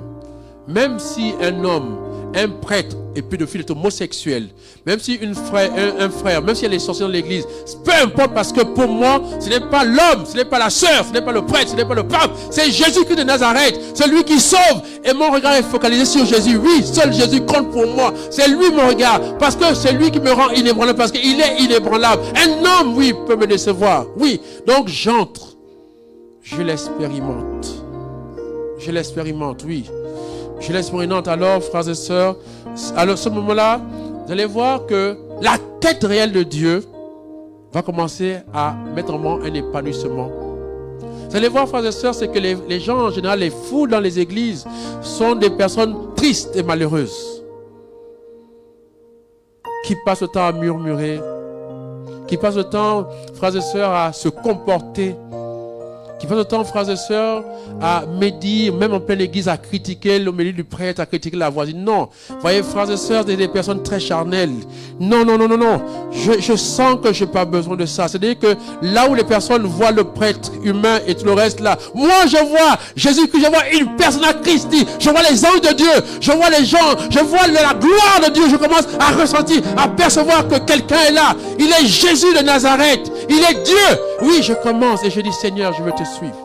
Speaker 2: Même si un homme, un prêtre est pédophile, est homosexuel, même si un frère, même s'il y a les sorciers dans l'église, peu importe, parce que pour moi, ce n'est pas l'homme, ce n'est pas la sœur, ce n'est pas le prêtre, ce n'est pas le pape, c'est Jésus-Christ de Nazareth, c'est lui qui sauve. Et mon regard est focalisé sur Jésus. Oui, seul Jésus compte pour moi. C'est lui mon regard, parce que c'est lui qui me rend inébranlable, parce qu'il est inébranlable. Un homme, oui, peut me décevoir. Oui, donc j'entre. Je l'expérimente. Je l'expérimente, oui. Je l'expérimente. Alors, frères et sœurs, à ce moment-là, vous allez voir que la tête réelle de Dieu va commencer à mettre en moi un épanouissement. Vous allez voir, frères et sœurs, c'est que les gens, en général, les foules dans les églises, sont des personnes tristes et malheureuses, qui passent le temps à murmurer, qui passent le temps, frères et sœurs, à se comporter, qui passe le temps, frères et sœurs, à médire, même en pleine église, à critiquer le milieu du prêtre, à critiquer la voisine. Non. Vous voyez, frères et sœurs, des personnes très charnelles. Non. Je sens que je n'ai pas besoin de ça. C'est-à-dire que là où les personnes voient le prêtre humain et tout le reste là, moi je vois Jésus-Christ, je vois une personne à Christi, je vois les anges de Dieu, je vois les gens, je vois la gloire de Dieu. Je commence à ressentir, à percevoir que quelqu'un est là. Il est Jésus de Nazareth. Il est Dieu. Oui, je commence et je dis, Seigneur, je veux te suivre.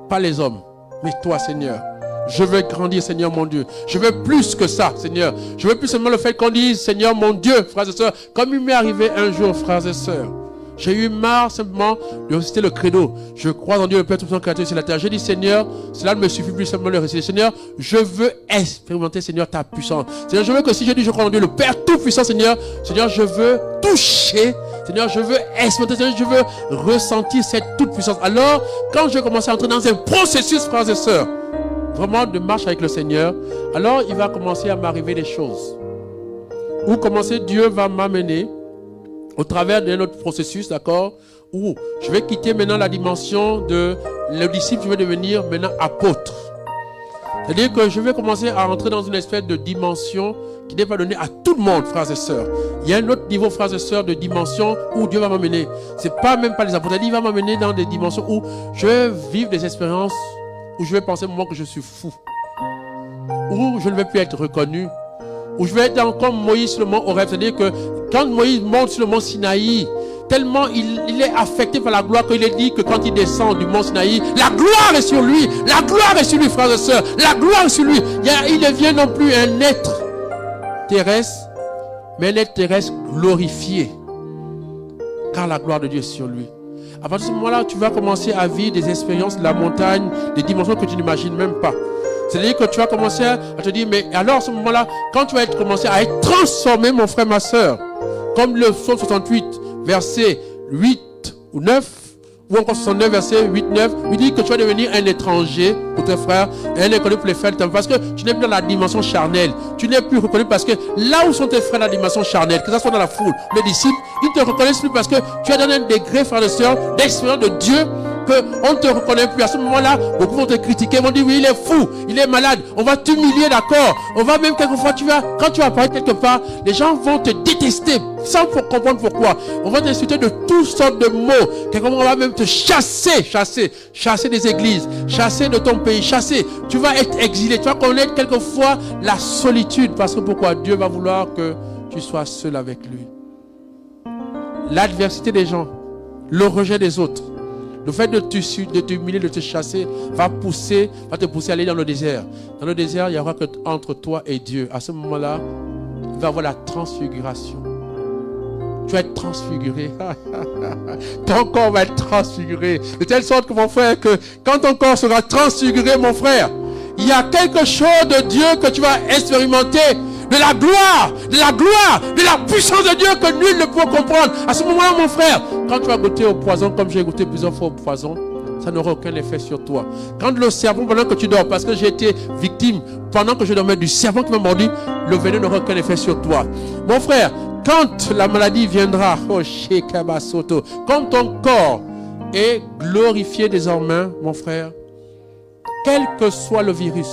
Speaker 2: Pas les hommes, mais toi, Seigneur. Je veux grandir, Seigneur mon Dieu. Je veux plus que ça, Seigneur. Je veux plus seulement le fait qu'on dise, Seigneur mon Dieu, frères et sœurs, comme il m'est arrivé un jour, frères et sœurs. J'ai eu marre simplement de réciter le credo. Je crois en Dieu, le Père Tout-Puissant, Créateur sur la terre. J'ai dit, Seigneur, cela ne me suffit plus simplement de le réciter. Seigneur, je veux expérimenter, Seigneur, ta puissance. Seigneur, je veux que si je dis, je crois en Dieu, le Père Tout-Puissant, Seigneur, je veux toucher. Seigneur, je veux expérimenter, Seigneur, je veux ressentir cette toute puissance. Alors, quand je commence à entrer dans un processus, frères et sœurs, vraiment de marche avec le Seigneur, alors il va commencer à m'arriver des choses. Où commencer, Dieu va m'amener au travers d'un autre processus, d'accord, où je vais quitter maintenant la dimension de le disciple, je vais devenir maintenant apôtre. C'est-à-dire que je vais commencer à entrer dans une espèce de dimension qui n'est pas donnée à tout le monde, frères et sœurs. Il y a un autre niveau, frères et sœurs, de dimension où Dieu va m'amener. C'est pas même pas les apôtres, il va m'amener dans des dimensions où je vais vivre des expériences, où je vais penser au moment que je suis fou, où je ne vais plus être reconnu, où je vais être comme Moïse sur le mont Horeb. C'est-à-dire que quand Moïse monte sur le mont Sinaï, tellement il est affecté par la gloire qu'il est dit que quand il descend du mont Sinaï, la gloire est sur lui. La gloire est sur lui, frères et sœurs. La gloire est sur lui. Il devient non plus un être terrestre, mais un être terrestre glorifié. Car la gloire de Dieu est sur lui. À partir de ce moment-là, tu vas commencer à vivre des expériences de la montagne, des dimensions que tu n'imagines même pas. C'est-à-dire que tu vas commencer à te dire, mais alors à ce moment-là, quand tu vas commencer à être transformé, mon frère, ma soeur, comme le psaume 68, verset 8 ou 9, ou encore 69, verset 8, 9, il dit que tu vas devenir un étranger pour tes frères, et un inconnu pour les frères, parce que tu n'es plus dans la dimension charnelle. Tu n'es plus reconnu parce que là où sont tes frères dans la dimension charnelle, que ce soit dans la foule, les disciples, ils ne te reconnaissent plus parce que tu as donné un degré, frères et sœurs, d'expérience de Dieu, qu'on ne te reconnaît plus. À ce moment-là, beaucoup vont te critiquer, vont dire oui, il est fou, il est malade, on va t'humilier, d'accord. On va même quelquefois, quand tu vas apparaître quelque part, les gens vont te détester sans comprendre pourquoi. On va t'insulter de toutes sortes de mots. Quelquefois, on va même te chasser des églises, chasser de ton pays, chasser. Tu vas être exilé, tu vas connaître quelquefois la solitude. Parce que pourquoi? Dieu va vouloir que tu sois seul avec lui. L'adversité des gens, le rejet des autres, le fait de t'humilier, de te chasser, va te pousser à aller dans le désert. Dans le désert, il y aura que entre toi et Dieu. À ce moment-là, il va y avoir la transfiguration. Tu vas être transfiguré. Ton corps va être transfiguré. De telle sorte que mon frère, que quand ton corps sera transfiguré, mon frère, il y a quelque chose de Dieu que tu vas expérimenter. De la gloire, de la puissance de Dieu que nul ne peut comprendre. À ce moment-là, mon frère, quand tu vas goûter au poison, comme j'ai goûté plusieurs fois au poison, ça n'aura aucun effet sur toi. Quand le serpent, pendant que tu dors, parce que j'ai été victime, pendant que je dormais du serpent qui m'a mordu, le venin n'aura aucun effet sur toi. Mon frère, quand la maladie viendra, quand ton corps est glorifié désormais, mon frère, quel que soit le virus,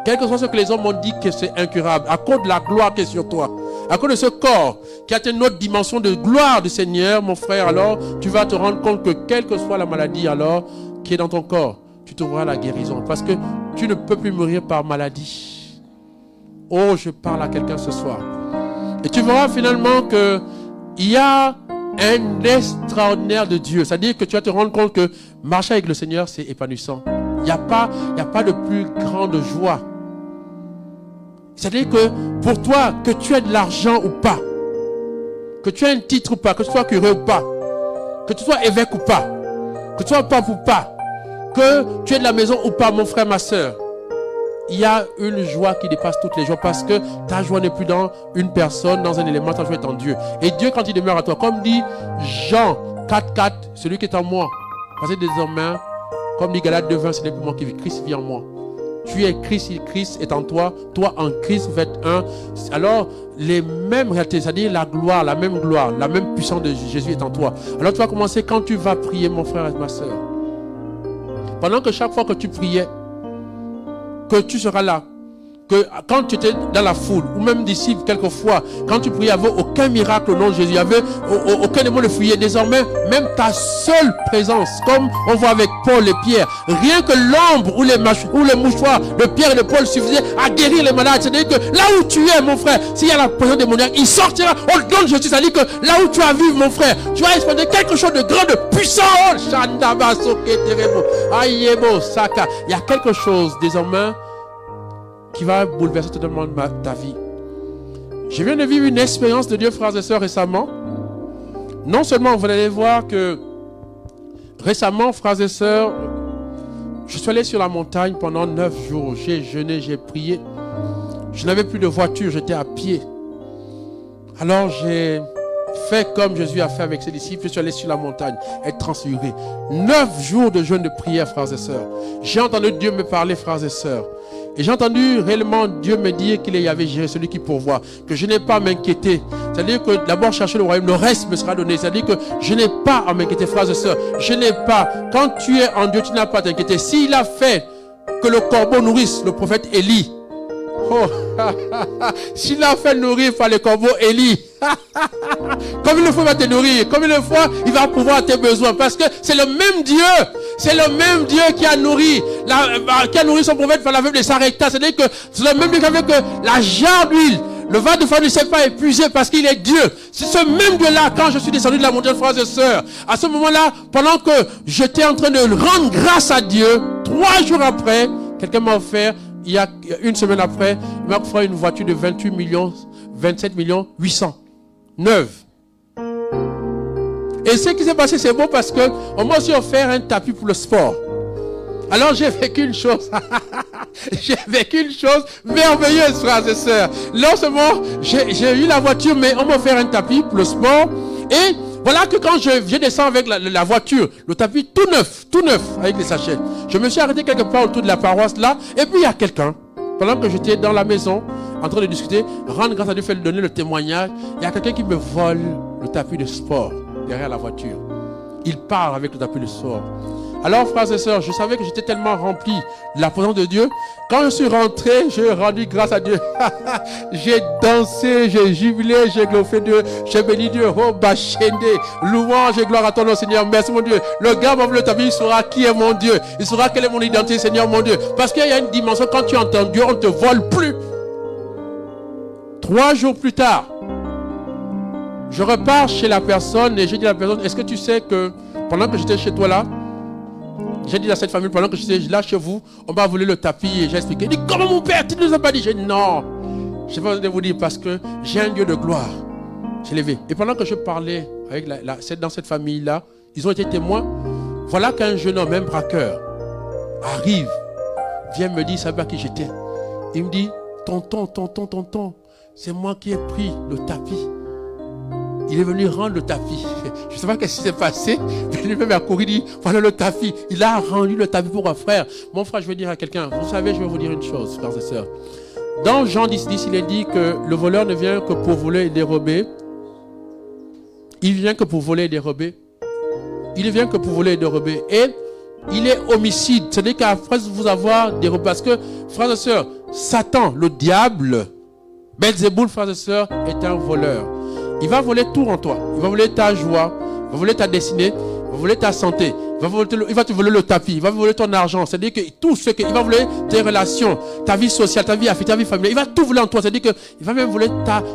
Speaker 2: quel que soit ce que les hommes ont dit que c'est incurable, à cause de la gloire qui est sur toi, à cause de ce corps qui a une autre dimension de gloire du Seigneur, mon frère, alors tu vas te rendre compte que quelle que soit la maladie alors qui est dans ton corps, tu trouveras la guérison. Parce que tu ne peux plus mourir par maladie. Oh, je parle à quelqu'un ce soir. Et tu verras finalement qu'il y a un extraordinaire de Dieu. C'est-à-dire que tu vas te rendre compte que marcher avec le Seigneur, c'est épanouissant. Il n'y a pas de plus grande joie. C'est-à-dire que pour toi, que tu aies de l'argent ou pas, que tu aies un titre ou pas, que tu sois curé ou pas, que tu sois évêque ou pas, que tu sois pape ou pas, que tu aies de la maison ou pas, mon frère, ma soeur, il y a une joie qui dépasse toutes les joies parce que ta joie n'est plus dans une personne, dans un élément, ta joie est en Dieu. Et Dieu, quand il demeure à toi, comme dit Jean 4,4, celui qui est en moi, parce que désormais, comme dit Galates 2,20, ce n'est plus moi qui vis, Christ vit en moi. Tu es Christ, Christ est en toi, toi en Christ, vous êtes un. Alors, les mêmes réalités, c'est-à-dire la même puissance de Jésus est en toi. Alors, tu vas commencer quand tu vas prier, mon frère et ma soeur. Pendant que chaque fois que tu priais, que tu seras là, que quand tu étais dans la foule, ou même disciple, quelquefois, quand tu priais, il n'y avait aucun miracle au nom de Jésus, il n'y avait aucun démon ne fuyait. Désormais, même ta seule présence, comme on voit avec Paul et Pierre, rien que l'ombre ou les mouchoirs de Pierre et de Paul suffisait à guérir les malades. C'est-à-dire que là où tu es, mon frère, s'il y a la présence démoniaque, il sortira au nom de Jésus. C'est-à-dire que là où tu as vu, mon frère, tu vas expérimenter quelque chose de grand, de puissant. Il y a quelque chose désormais qui va bouleverser totalement ta vie. Je viens de vivre une expérience de Dieu, frères et sœurs, récemment. Non seulement vous allez voir que récemment, frères et sœurs, je suis allé sur la montagne pendant 9 jours. J'ai jeûné, j'ai prié. Je n'avais plus de voiture, j'étais à pied. Alors j'ai fait comme Jésus a fait avec ses disciples. Je suis allé sur la montagne, être transfiguré. 9 jours de jeûne de prière, frères et sœurs. J'ai entendu Dieu me parler, frères et sœurs. Et j'ai entendu réellement Dieu me dire qu'il est Yahvé Jireh, celui qui pourvoit, que je n'ai pas à m'inquiéter. C'est-à-dire que d'abord chercher le royaume, le reste me sera donné. C'est-à-dire que je n'ai pas à m'inquiéter, frères et sœurs. Je n'ai pas. Quand tu es en Dieu, tu n'as pas à t'inquiéter. S'il a fait que le corbeau nourrisse le prophète Élie, s'il a fait nourrir par le corbeau Élie, comme il le faut, il va te nourrir. Comme il le faut, il va pouvoir tes besoins. Parce que c'est le même Dieu. C'est le même Dieu qui a nourri son prophète par la veuve de Sarepta. C'est-à-dire que c'est le même Dieu qui a fait que la jarre d'huile, le vin de femme ne s'est pas épuisé parce qu'il est Dieu. C'est ce même Dieu-là, quand je suis descendu de la montagne, frères et sœurs, à ce moment-là, pendant que j'étais en train de rendre grâce à Dieu, 3 jours après, quelqu'un m'a offert, il y a une semaine après, il m'a offert une voiture de 27 millions 800. Neuve. Et ce qui s'est passé, c'est bon parce que on m'a aussi offert un tapis pour le sport. Alors j'ai vécu une chose. J'ai vécu une chose merveilleuse, frères et sœurs. Là, seulement, j'ai eu la voiture, mais on m'a offert un tapis pour le sport. Et voilà que quand je descends avec la voiture, le tapis tout neuf, avec les sachets. Je me suis arrêté quelque part autour de la paroisse là. Et puis il y a quelqu'un, pendant que j'étais dans la maison, en train de discuter, rendre grâce à Dieu, fait donner le témoignage. Il y a quelqu'un qui me vole le tapis de sport derrière la voiture. Il part avec le tapis de sport. Alors, frères et sœurs, je savais que j'étais tellement rempli de la présence de Dieu. Quand je suis rentré, j'ai rendu grâce à Dieu. J'ai dansé, j'ai jubilé, j'ai glorifié Dieu, j'ai béni Dieu. Oh, Bachende, louange et gloire à ton nom, Seigneur. Merci, mon Dieu. Le gars m'a vu le tapis, il saura qui est mon Dieu. Il saura quelle est mon identité, Seigneur, mon Dieu. Parce qu'il y a une dimension, quand tu entends Dieu, on ne te vole plus. 3 jours plus tard, je repars chez la personne et j'ai dit à la personne, est-ce que tu sais que pendant que j'étais chez toi là, j'ai dit à cette famille, pendant que j'étais là chez vous, on m'a volé le tapis et j'ai expliqué. Il dit, comment mon père, tu ne nous as pas dit? J'ai dit, non. Je n'ai pas besoin de vous dire parce que j'ai un Dieu de gloire. J'ai levé. Et pendant que je parlais avec dans cette famille-là, ils ont été témoins. Voilà qu'un jeune homme, un braqueur, arrive, vient me dire, il savait pas qui j'étais. Il me dit, tonton, c'est moi qui ai pris le tapis. Il est venu rendre le tapis. Je ne sais pas ce qui s'est passé. Mais lui-même a couru, il dit, voilà le tapis. Il a rendu le tapis pour un frère. Mon frère, je vais dire à quelqu'un, vous savez, je vais vous dire une chose, frères et sœurs. Dans Jean 10, il est dit que le voleur ne vient que pour voler et dérober. Il vient que pour voler et dérober. Il vient que pour voler et dérober. Et il est homicide. C'est-à-dire qu'après vous avoir dérobé. Parce que, frères et sœurs, Satan, le diable, Belzéboul, frères et sœurs, est un voleur. Il va voler tout en toi. Il va voler ta joie, il va voler ta destinée, il va voler ta santé, il va te voler le tapis, il va voler ton argent. C'est-à-dire que tout ce qu'il va voler, tes relations, ta vie sociale, ta vie affective, ta vie familiale, il va tout voler en toi. C'est-à-dire qu'il va même voler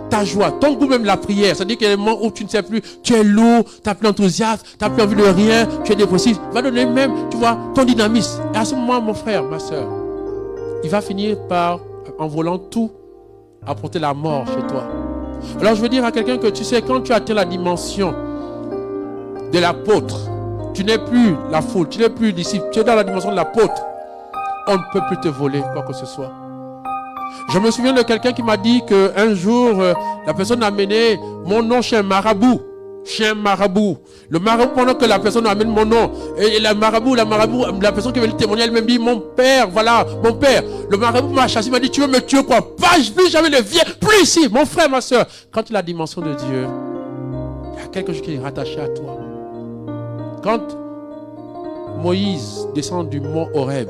Speaker 2: ta joie, ton goût, même la prière. C'est-à-dire qu'il y a des moments où tu ne sais plus, tu es lourd, tu n'as plus d'enthousiasme, tu n'as plus envie de rien, tu es dépressif. Il va donner même, tu vois, ton dynamisme. Et à ce moment, mon frère, ma soeur, il va finir par, en volant tout, apporter la mort chez toi. Alors je veux dire à quelqu'un que tu sais, quand tu atteins la dimension de l'apôtre, tu n'es plus la foule, tu n'es plus disciple, tu es dans la dimension de l'apôtre, on ne peut plus te voler quoi que ce soit. Je me souviens de quelqu'un qui m'a dit qu'un jour, la personne a amené mon nom chez un marabout. Chez un marabout. Le marabout, pendant que la personne amène mon nom, et la personne qui veut le témoigner, elle me dit, mon père, voilà, mon père. Le marabout m'a chassé, il m'a dit, tu veux me tuer quoi? Pas, plus jamais ne viens, plus ici, mon frère, ma soeur. Quand tu as la dimension de Dieu, il y a quelque chose qui est rattaché à toi. Quand Moïse descend du mont Horeb,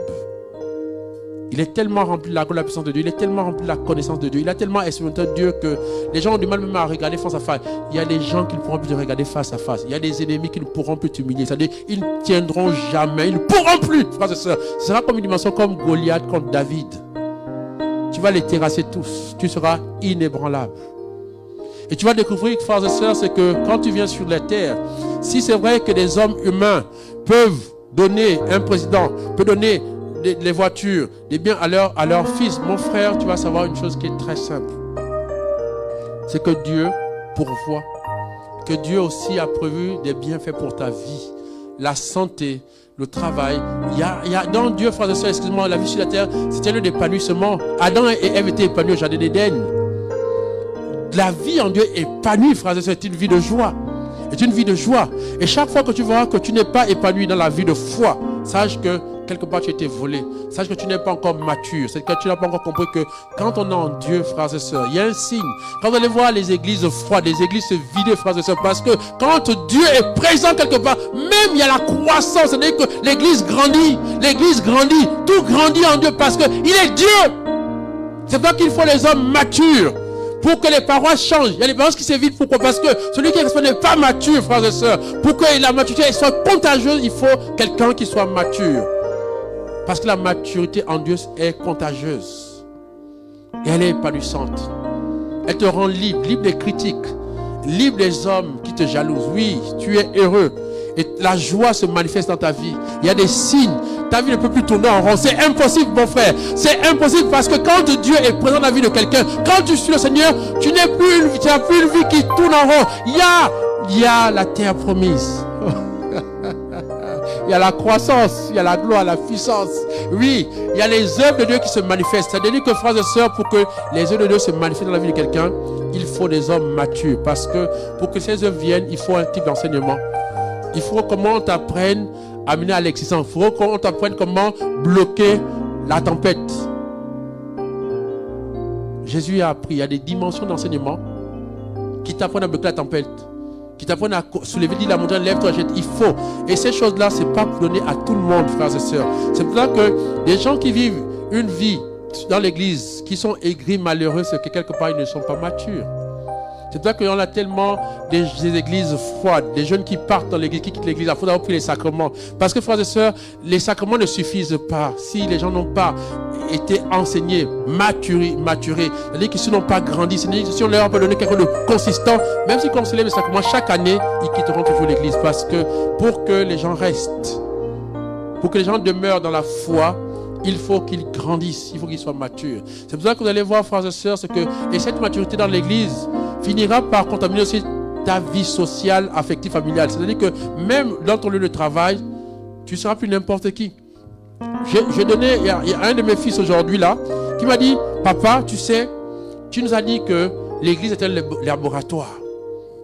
Speaker 2: Il est tellement rempli de la gloire, de la puissance de Dieu. Il est tellement rempli de la connaissance de Dieu. Il a tellement expérimenté Dieu que les gens ont du mal même à regarder face à face. Il y a des gens qui ne pourront plus te regarder face à face. Il y a des ennemis qui ne pourront plus t'humilier. C'est-à-dire, ils ne tiendront jamais. Ils ne pourront plus, frères et sœurs. Ce sera comme une dimension comme Goliath contre David. Tu vas les terrasser tous. Tu seras inébranlable. Et tu vas découvrir, frères et sœurs, c'est que quand tu viens sur la terre, si c'est vrai que des hommes humains peuvent donner, un président peut donner les voitures, des biens à leur fils, mon frère, tu vas savoir une chose qui est très simple. C'est que Dieu pourvoit, que Dieu aussi a prévu des bienfaits pour ta vie, la santé, le travail. Il y a dans Dieu, frères et sœurs, excusez-moi, la vie sur la terre, c'était un lieu d'épanouissement. Adam et Ève étaient épanouis au jardin d'Éden. La vie en Dieu épanouie, frères et sœurs, c'est une vie de joie. C'est une vie de joie. Et chaque fois que tu verras que tu n'es pas épanoui dans la vie de foi, sache que quelque part tu as été volé. Sache que tu n'es pas encore mature. C'est que tu n'as pas encore compris que quand on est en Dieu, frères et sœurs, il y a un signe. Quand vous allez voir les églises froides, les églises se vider, frères et sœurs, parce que quand Dieu est présent quelque part, même il y a la croissance. C'est-à-dire que l'église grandit, tout grandit en Dieu parce qu'il est Dieu. C'est pour ça qu'il faut les hommes matures. Pour que les paroisses changent. Il y a des paroisses qui s'évitent. Pourquoi? Parce que celui qui n'est pas mature, frères et sœurs. Pour que la maturité soit contagieuse, il faut quelqu'un qui soit mature. Parce que la maturité en Dieu est contagieuse. Et elle est épanouissante. Elle te rend libre des critiques, libre des hommes qui te jalousent. Oui, tu es heureux. Et la joie se manifeste dans ta vie. Il y a des signes. Ta vie ne peut plus tourner en rond. C'est impossible, mon frère. C'est impossible parce que quand Dieu est présent dans la vie de quelqu'un, quand tu suis le Seigneur, tu n'as plus une vie qui tourne en rond. Il y a la terre promise. Il y a la croissance, il y a la gloire, la puissance. Oui, il y a les œuvres de Dieu qui se manifestent. C'est-à-dire que, frères et sœurs, pour que les œuvres de Dieu se manifestent dans la vie de quelqu'un, il faut des hommes matures. Parce que pour que ces œuvres viennent, il faut un type d'enseignement. Il faut comment on t'apprenne à mener à l'existence. Il faut qu'on t'apprenne comment bloquer la tempête. Jésus a appris, il y a des dimensions d'enseignement qui t'apprennent à bloquer la tempête, qui t'apprennent à soulever, dit la montagne, lève-toi, jette. Il faut. Et ces choses-là, ce n'est pas donné à tout le monde, frères et sœurs. C'est pour ça que des gens qui vivent une vie dans l'église, qui sont aigris, malheureux, c'est que quelque part, ils ne sont pas matures. C'est pour ça qu'on a tellement des églises froides, des jeunes qui partent dans l'église, qui quittent l'église, il faut d'avoir pris les sacrements. Parce que, frères et sœurs, les sacrements ne suffisent pas si les gens n'ont pas été enseignés, maturés. C'est-à-dire que s'ils n'ont pas grandi, c'est-à-dire que si on leur a pas donné quelque chose de consistant, même si on célèbre les sacrements, chaque année, ils quitteront toujours l'église. Parce que pour que les gens restent, pour que les gens demeurent dans la foi, il faut qu'ils grandissent, il faut qu'ils soient matures. C'est pour ça que vous allez voir, frères et sœurs, c'est que, et cette maturité dans l'église finira par contaminer aussi ta vie sociale, affective, familiale. C'est-à-dire que même dans ton lieu de travail, tu ne seras plus n'importe qui. Il y a un de mes fils aujourd'hui là, qui m'a dit, papa, tu sais, tu nous as dit que l'église était un laboratoire.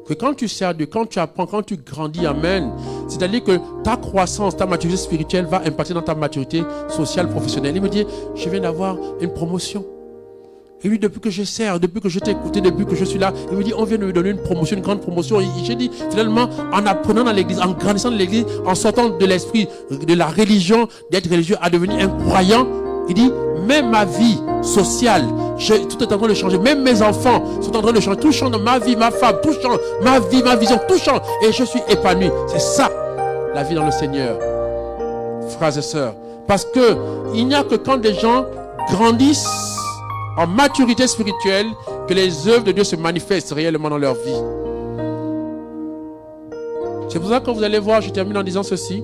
Speaker 2: Que quand tu sers Dieu, quand tu apprends, quand tu grandis, amen, c'est-à-dire que ta croissance, ta maturité spirituelle va impacter dans ta maturité sociale, professionnelle. Il me dit, je viens d'avoir une promotion. Et lui, depuis que je sers, depuis que je t'ai écouté, depuis que je suis là, il me dit, on vient de lui donner une promotion, une grande promotion. Et j'ai dit, finalement, en apprenant dans l'église, en grandissant dans l'église, en sortant de l'esprit de la religion, d'être religieux, à devenir un croyant, il dit, même ma vie sociale, tout est en train de changer. Même mes enfants sont en train de changer. Tout change dans ma vie, ma femme, tout change. Ma vie, ma vision, tout change. Et je suis épanoui. C'est ça, la vie dans le Seigneur. Frères et sœurs. Parce que il n'y a que quand des gens grandissent en maturité spirituelle que les œuvres de Dieu se manifestent réellement dans leur vie. C'est pour ça que vous allez voir, je termine en disant ceci.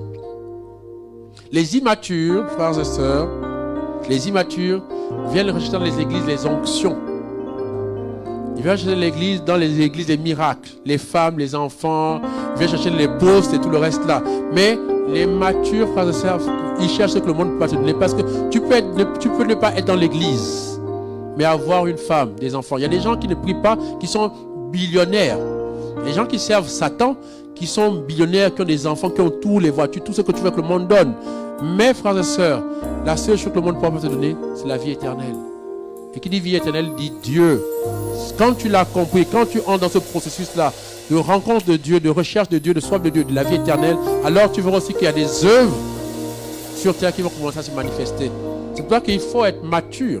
Speaker 2: Les immatures, frères et sœurs, les immatures viennent rechercher dans les églises les onctions. Ils viennent chercher l'église dans les églises des miracles. Les femmes, les enfants, ils viennent chercher les postes et tout le reste là. Mais les matures, frères et sœurs, ils cherchent ce que le monde ne peut pas te donner. Parce que tu peux ne pas être dans l'église, mais avoir une femme, des enfants. Il y a des gens qui ne prient pas, qui sont billionnaires. Les gens qui servent Satan, qui sont billionnaires, qui ont des enfants, qui ont tous les voitures, tout ce que tu veux que le monde donne. Mais, frères et sœurs, la seule chose que le monde peut te donner, c'est la vie éternelle. Et qui dit vie éternelle, dit Dieu. Quand tu l'as compris, quand tu entres dans ce processus-là, de rencontre de Dieu, de recherche de Dieu, de soif de Dieu, de la vie éternelle, alors tu verras aussi qu'il y a des œuvres sur terre qui vont commencer à se manifester. C'est pour ça qu'il faut être mature.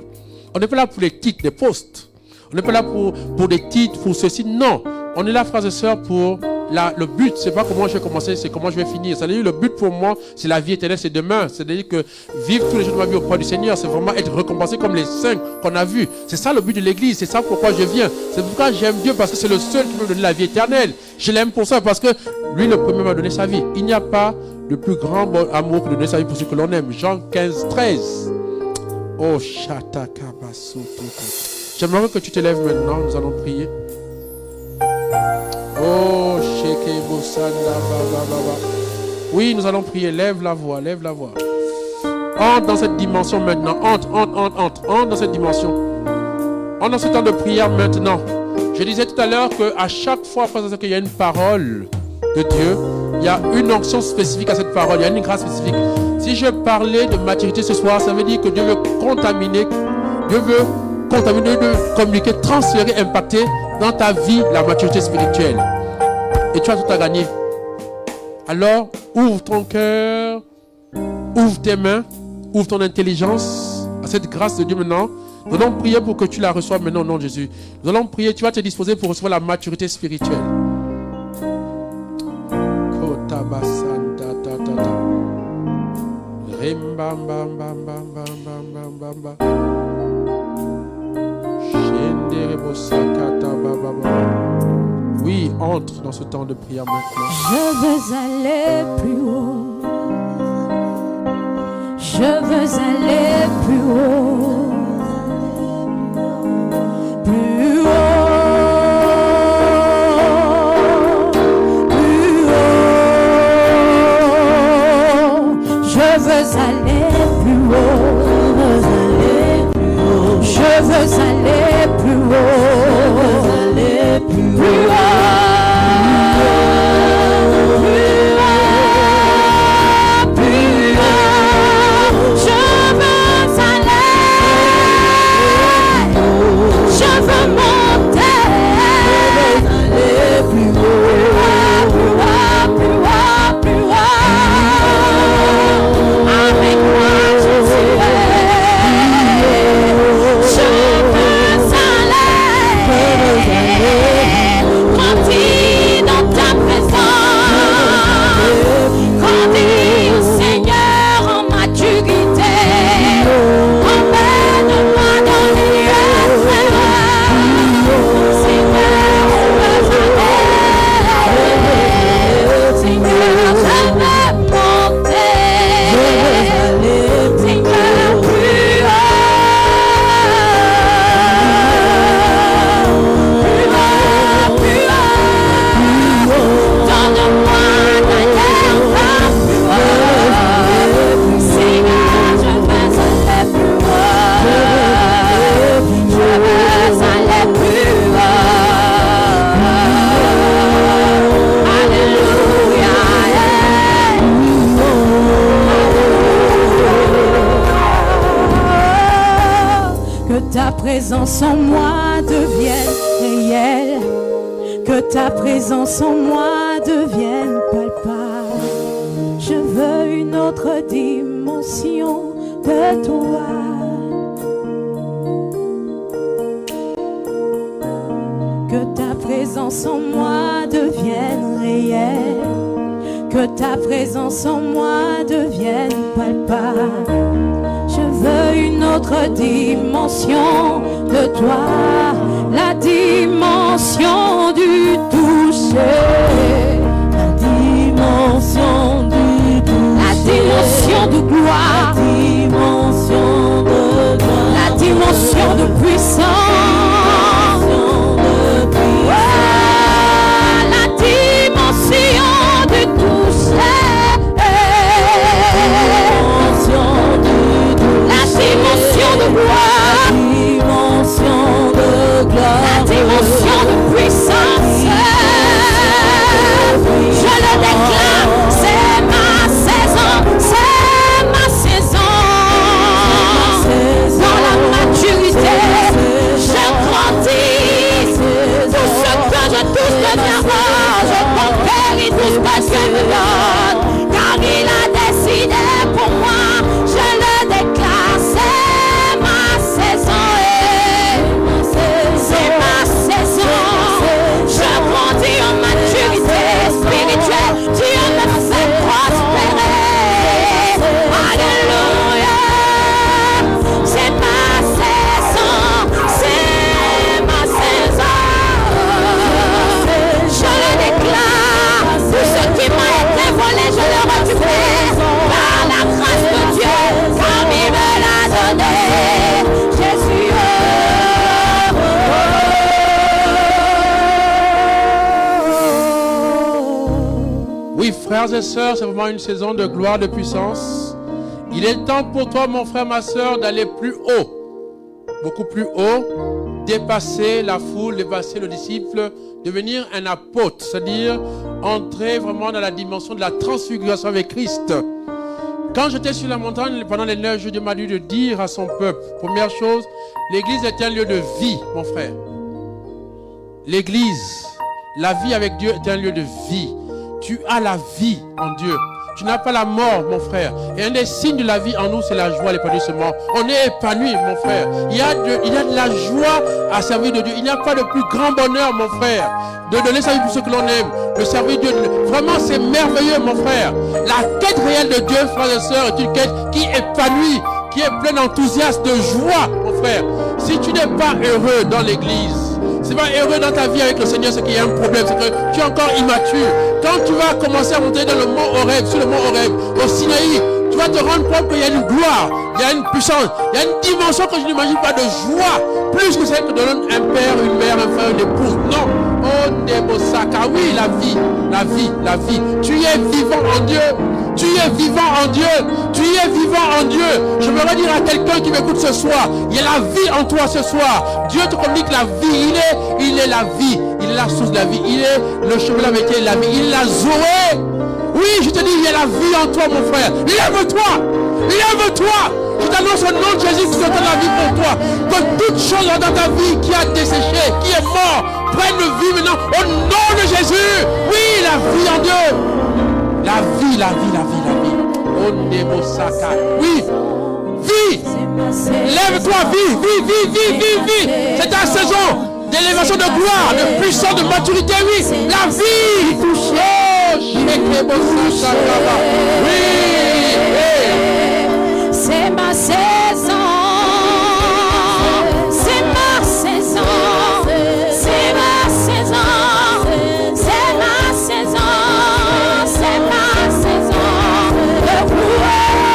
Speaker 2: On n'est pas là pour les titres, les postes. On n'est pas là pour des titres, pour ceci. Non. On est là, frères et sœurs, pour le but. C'est pas comment je vais commencer, c'est comment je vais finir. C'est-à-dire le but pour moi, c'est la vie éternelle, c'est demain. C'est-à-dire que vivre tous les jours de ma vie auprès du Seigneur, c'est vraiment être récompensé comme les saints qu'on a vus. C'est ça le but de l'Église. C'est ça pourquoi je viens. C'est pourquoi j'aime Dieu, parce que c'est le seul qui peut me donner la vie éternelle. Je l'aime pour ça, parce que lui, le premier m'a donné sa vie. Il n'y a pas de plus grand amour que de donner sa vie pour ceux que l'on aime. Jean 15, 13. Oh, Shatakabasu. J'aimerais que tu te lèves maintenant, nous allons prier. Oh, Shekebo Sanda Baba. Oui, nous allons prier. Lève la voix, lève la voix. Entre dans cette dimension maintenant. Entre dans cette dimension. Entre dans ce temps de prière maintenant. Je disais tout à l'heure qu'à chaque fois qu'il y a une parole de Dieu, il y a une onction spécifique à cette parole. Il y a une grâce spécifique. Si je parlais de maturité ce soir, ça veut dire que Dieu veut contaminer. Dieu veut communiquer, transférer, impacter dans ta vie la maturité spirituelle. Et tu as tout à gagner. Alors, ouvre ton cœur, ouvre tes mains, ouvre ton intelligence à cette grâce de Dieu maintenant. Nous allons prier pour que tu la reçoives maintenant au nom de Jésus. Nous allons prier, tu vas te disposer pour recevoir la maturité spirituelle. Oui, entre dans ce temps de prière maintenant.
Speaker 3: Je veux aller plus haut. Je veux aller plus haut. Plus haut. Plus haut. Je veux aller plus haut. Je veux aller plus haut. Plus haut. Présence en moi devienne réelle, que ta présence en moi devienne palpable. Je veux une autre dimension de toi. Que ta présence en moi devienne réelle, que ta présence en moi devienne palpable. Je veux une autre dimension de toi, la dimension du toucher, la dimension du toucher, la dimension de gloire, la dimension de gloire, la dimension de puissance, la dimension du toucher. Dimension de gloire, la dimension de puissance, je le déclare, c'est ma saison, dans la maturité, je grandis, tout ce que je touche deviendra, je conquéris tout ce que Dieu me donne, car il a décidé pour moi, je le déclare.
Speaker 2: Frères et sœurs, c'est vraiment une saison de gloire, de puissance. Il est temps pour toi, mon frère, ma sœur, d'aller plus haut. Beaucoup plus haut. Dépasser la foule, dépasser le disciple. Devenir un apôtre. C'est-à-dire entrer vraiment dans la dimension de la transfiguration avec Christ. Quand j'étais sur la montagne, pendant les 9 jours, Dieu m'a dit de dire à son peuple. Première chose, l'église est un lieu de vie, mon frère. L'église, la vie avec Dieu est un lieu de vie. Tu as la vie en Dieu. Tu n'as pas la mort, mon frère. Et un des signes de la vie en nous, c'est la joie, l'épanouissement. On est épanoui, mon frère. Il y a de la joie à servir de Dieu. Il n'y a pas de plus grand bonheur, mon frère, de donner sa vie pour ceux que l'on aime, de servir Dieu. Vraiment, c'est merveilleux, mon frère. La quête réelle de Dieu, frères et sœurs, est une quête qui épanouit, qui est pleine d'enthousiasme, de joie, mon frère. Si tu n'es pas heureux dans l'église, c'est pas heureux dans ta vie avec le Seigneur, c'est qu'il y a un problème, c'est que tu es encore immature. Quand tu vas commencer à monter dans le mont Horeb, sur le mont Horeb, au Sinaï, tu vas te rendre compte qu'il y a une gloire, il y a une puissance, il y a une dimension que je n'imagine pas de joie, plus que celle que donne un père, une mère, un frère, une épouse. Non. Oh, Nebosaka, oui, la vie, la vie, la vie. Tu es vivant en Dieu. Tu es vivant en Dieu. Tu es vivant en Dieu. Je voudrais dire à quelqu'un qui m'écoute ce soir, il y a la vie en toi ce soir. Dieu te communique la vie. Il est la vie. Il est la source de la vie. Il est le chemin, la vérité et la vie. Il est la Zoé. Oui, je te dis, il y a la vie en toi, mon frère. Lève-toi. Lève-toi. Je t'annonce au nom de Jésus qui te donne la vie pour toi. Que toute chose dans ta vie qui a desséché, qui est mort, prenne vie maintenant au nom de Jésus. Oui, la vie en Dieu. La vie, la vie, la vie, la vie. Oh, Nebosaka. Oui. Vie. Lève-toi, vie. C'est ta saison d'élévation de gloire, de puissance, de maturité, oui. La vie. Oh, Nebosaka. Oui.
Speaker 3: C'est ma saison. C'est ma saison. C'est ma saison. C'est ma saison. C'est ma saison de gloire.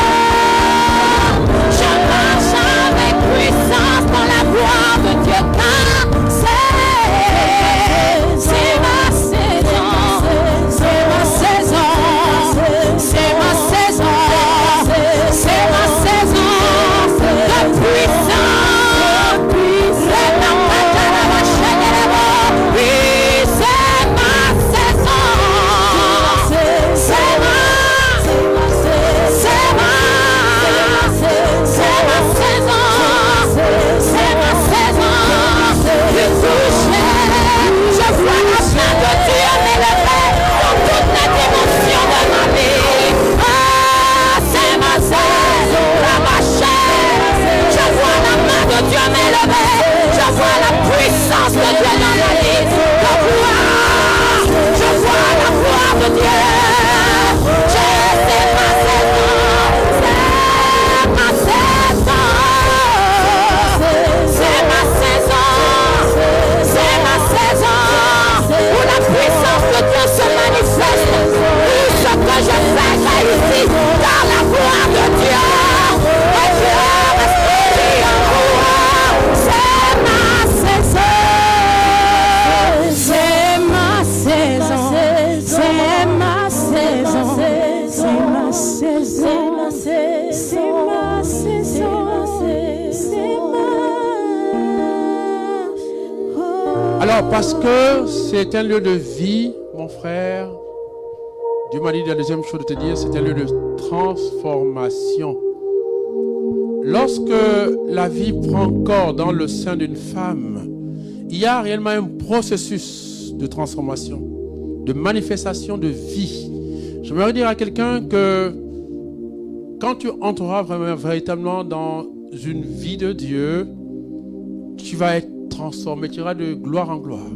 Speaker 3: Je marche avec puissance dans la gloire de Dieu. Car c'est ma saison. C'est ma saison. C'est ma saison. C'est ma saison de puissance. Oui, c'est ma saison. C'est ma saison. Je touche. Je vois la main de Dieu m'élever dans toute la dimension de ma vie. C'est ma saison, ma chair. Je vois la main de Dieu m'élever. Je vois la puissance de Dieu dans ma vie. La gloire. Je vois la gloire de Dieu. C'est ma saison. C'est ma saison. C'est ma saison. C'est ma saison où la puissance de Dieu se manifeste. Tout ce que je fais réussit dans la gloire de Dieu. Et Dieu reste en moi. C'est ma saison. C'est ma saison. C'est ma saison. C'est ma saison. C'est ma saison.
Speaker 2: Alors, parce que c'est un lieu de vie, mon frère, Dieu m'a dit la deuxième chose de te dire, c'est un lieu de transformation. Lorsque la vie prend corps dans le sein d'une femme, il y a réellement un processus de transformation, de manifestation de vie. J'aimerais dire à quelqu'un que quand tu entreras vraiment, véritablement dans une vie de Dieu, tu vas être transformé, tu iras de gloire en gloire.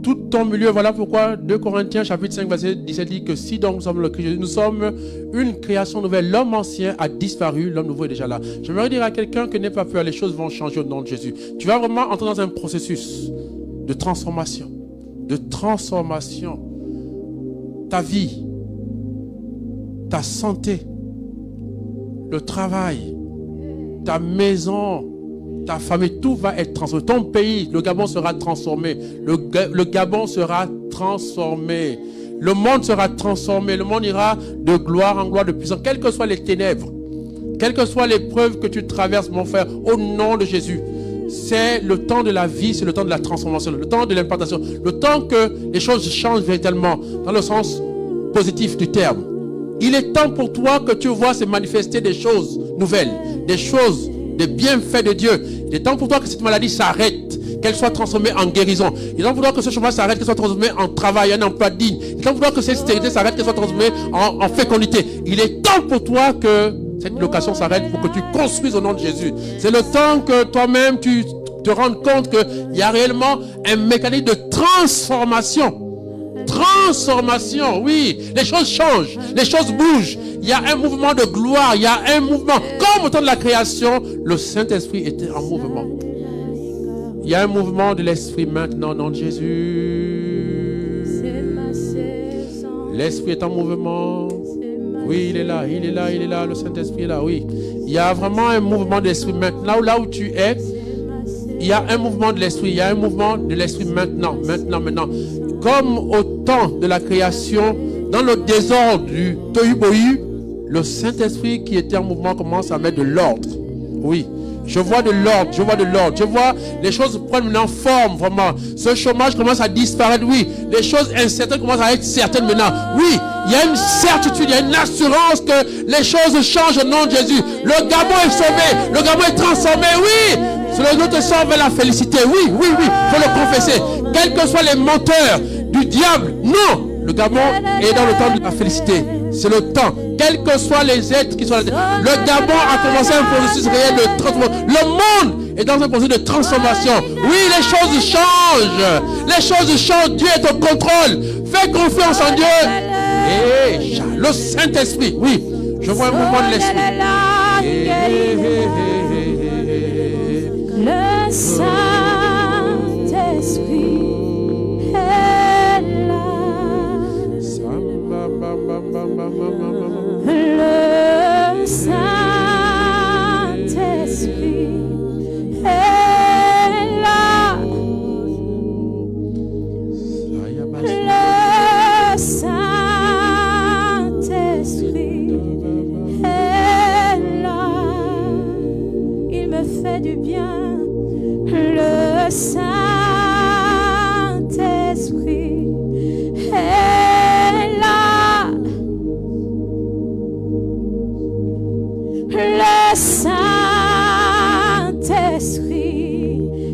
Speaker 2: Tout ton milieu, voilà pourquoi 2 Corinthiens chapitre 5 verset 17 dit que si donc nous sommes une création nouvelle, l'homme ancien a disparu, l'homme nouveau est déjà là. J'aimerais dire à quelqu'un que n'aie pas peur, les choses vont changer au nom de Jésus. Tu vas vraiment entrer dans un processus de transformation. Ta vie, ta santé, le travail, ta maison, ta famille, tout va être transformé. Ton pays, le Gabon sera transformé. Le Gabon sera transformé. le monde sera transformé. Le monde ira de gloire en gloire, de puissance. Quelles que soient les ténèbres, quelles que soient les preuves que tu traverses, mon frère, au nom de Jésus. C'est le temps de la vie, c'est le temps de la transformation, le temps de l'implantation, le temps que les choses changent véritablement, dans le sens positif du terme. Il est temps pour toi que tu vois se manifester des choses nouvelles, des choses, des bienfaits de Dieu. Il est temps pour toi que cette maladie s'arrête, qu'elle soit transformée en guérison. Il est temps pour toi que ce chômage s'arrête, qu'elle soit transformée en travail, un emploi digne. Il est temps pour toi que cette stérilité s'arrête, qu'elle soit transformée en fécondité. Il est temps pour toi que cette location s'arrête pour que tu construises au nom de Jésus. C'est le temps que toi-même tu te rendes compte qu'il y a réellement un mécanisme de transformation. Transformation, oui. Les choses changent, les choses bougent. Il y a un mouvement de gloire, il y a un mouvement. Comme au temps de la création, le Saint-Esprit était en mouvement. Il y a un mouvement de l'Esprit maintenant au nom de Jésus. L'Esprit est en mouvement. Oui, il est là, il est là, il est là. Le Saint-Esprit est là, oui. Il y a vraiment un mouvement de l'Esprit maintenant. Là où tu es, il y a un mouvement de l'Esprit. Il y a un mouvement de l'Esprit maintenant. Comme au temps de la création, dans le désordre du tohu-bohu, le Saint-Esprit qui était en mouvement commence à mettre de l'ordre. Oui, je vois de l'ordre, je vois les choses prendre maintenant forme, vraiment. Ce chômage commence à disparaître, oui. Les choses incertaines commencent à être certaines maintenant. Oui, il y a une certitude, il y a une assurance que les choses changent au nom de Jésus. Le Gabon est sauvé, le Gabon est transformé, oui. C'est notre sort vers la félicité, oui, il faut le confesser. Quels que soient les menteurs du diable, non. Le Gabon est dans le temps de la félicité. C'est le temps. Quels que soient les êtres qui sont là. Le Gabon a commencé un processus réel de transformation. Le monde est dans un processus de transformation. Oui, les choses changent. Les choses changent. Dieu est au contrôle. Fais confiance en Dieu. Et le Saint-Esprit. Oui, je vois un mouvement de l'Esprit.
Speaker 3: Le Saint-Esprit est là. Le Saint-Esprit est là. Le Saint-Esprit est là. Il me fait du bien. Le Saint-Esprit est là. Le Saint-Esprit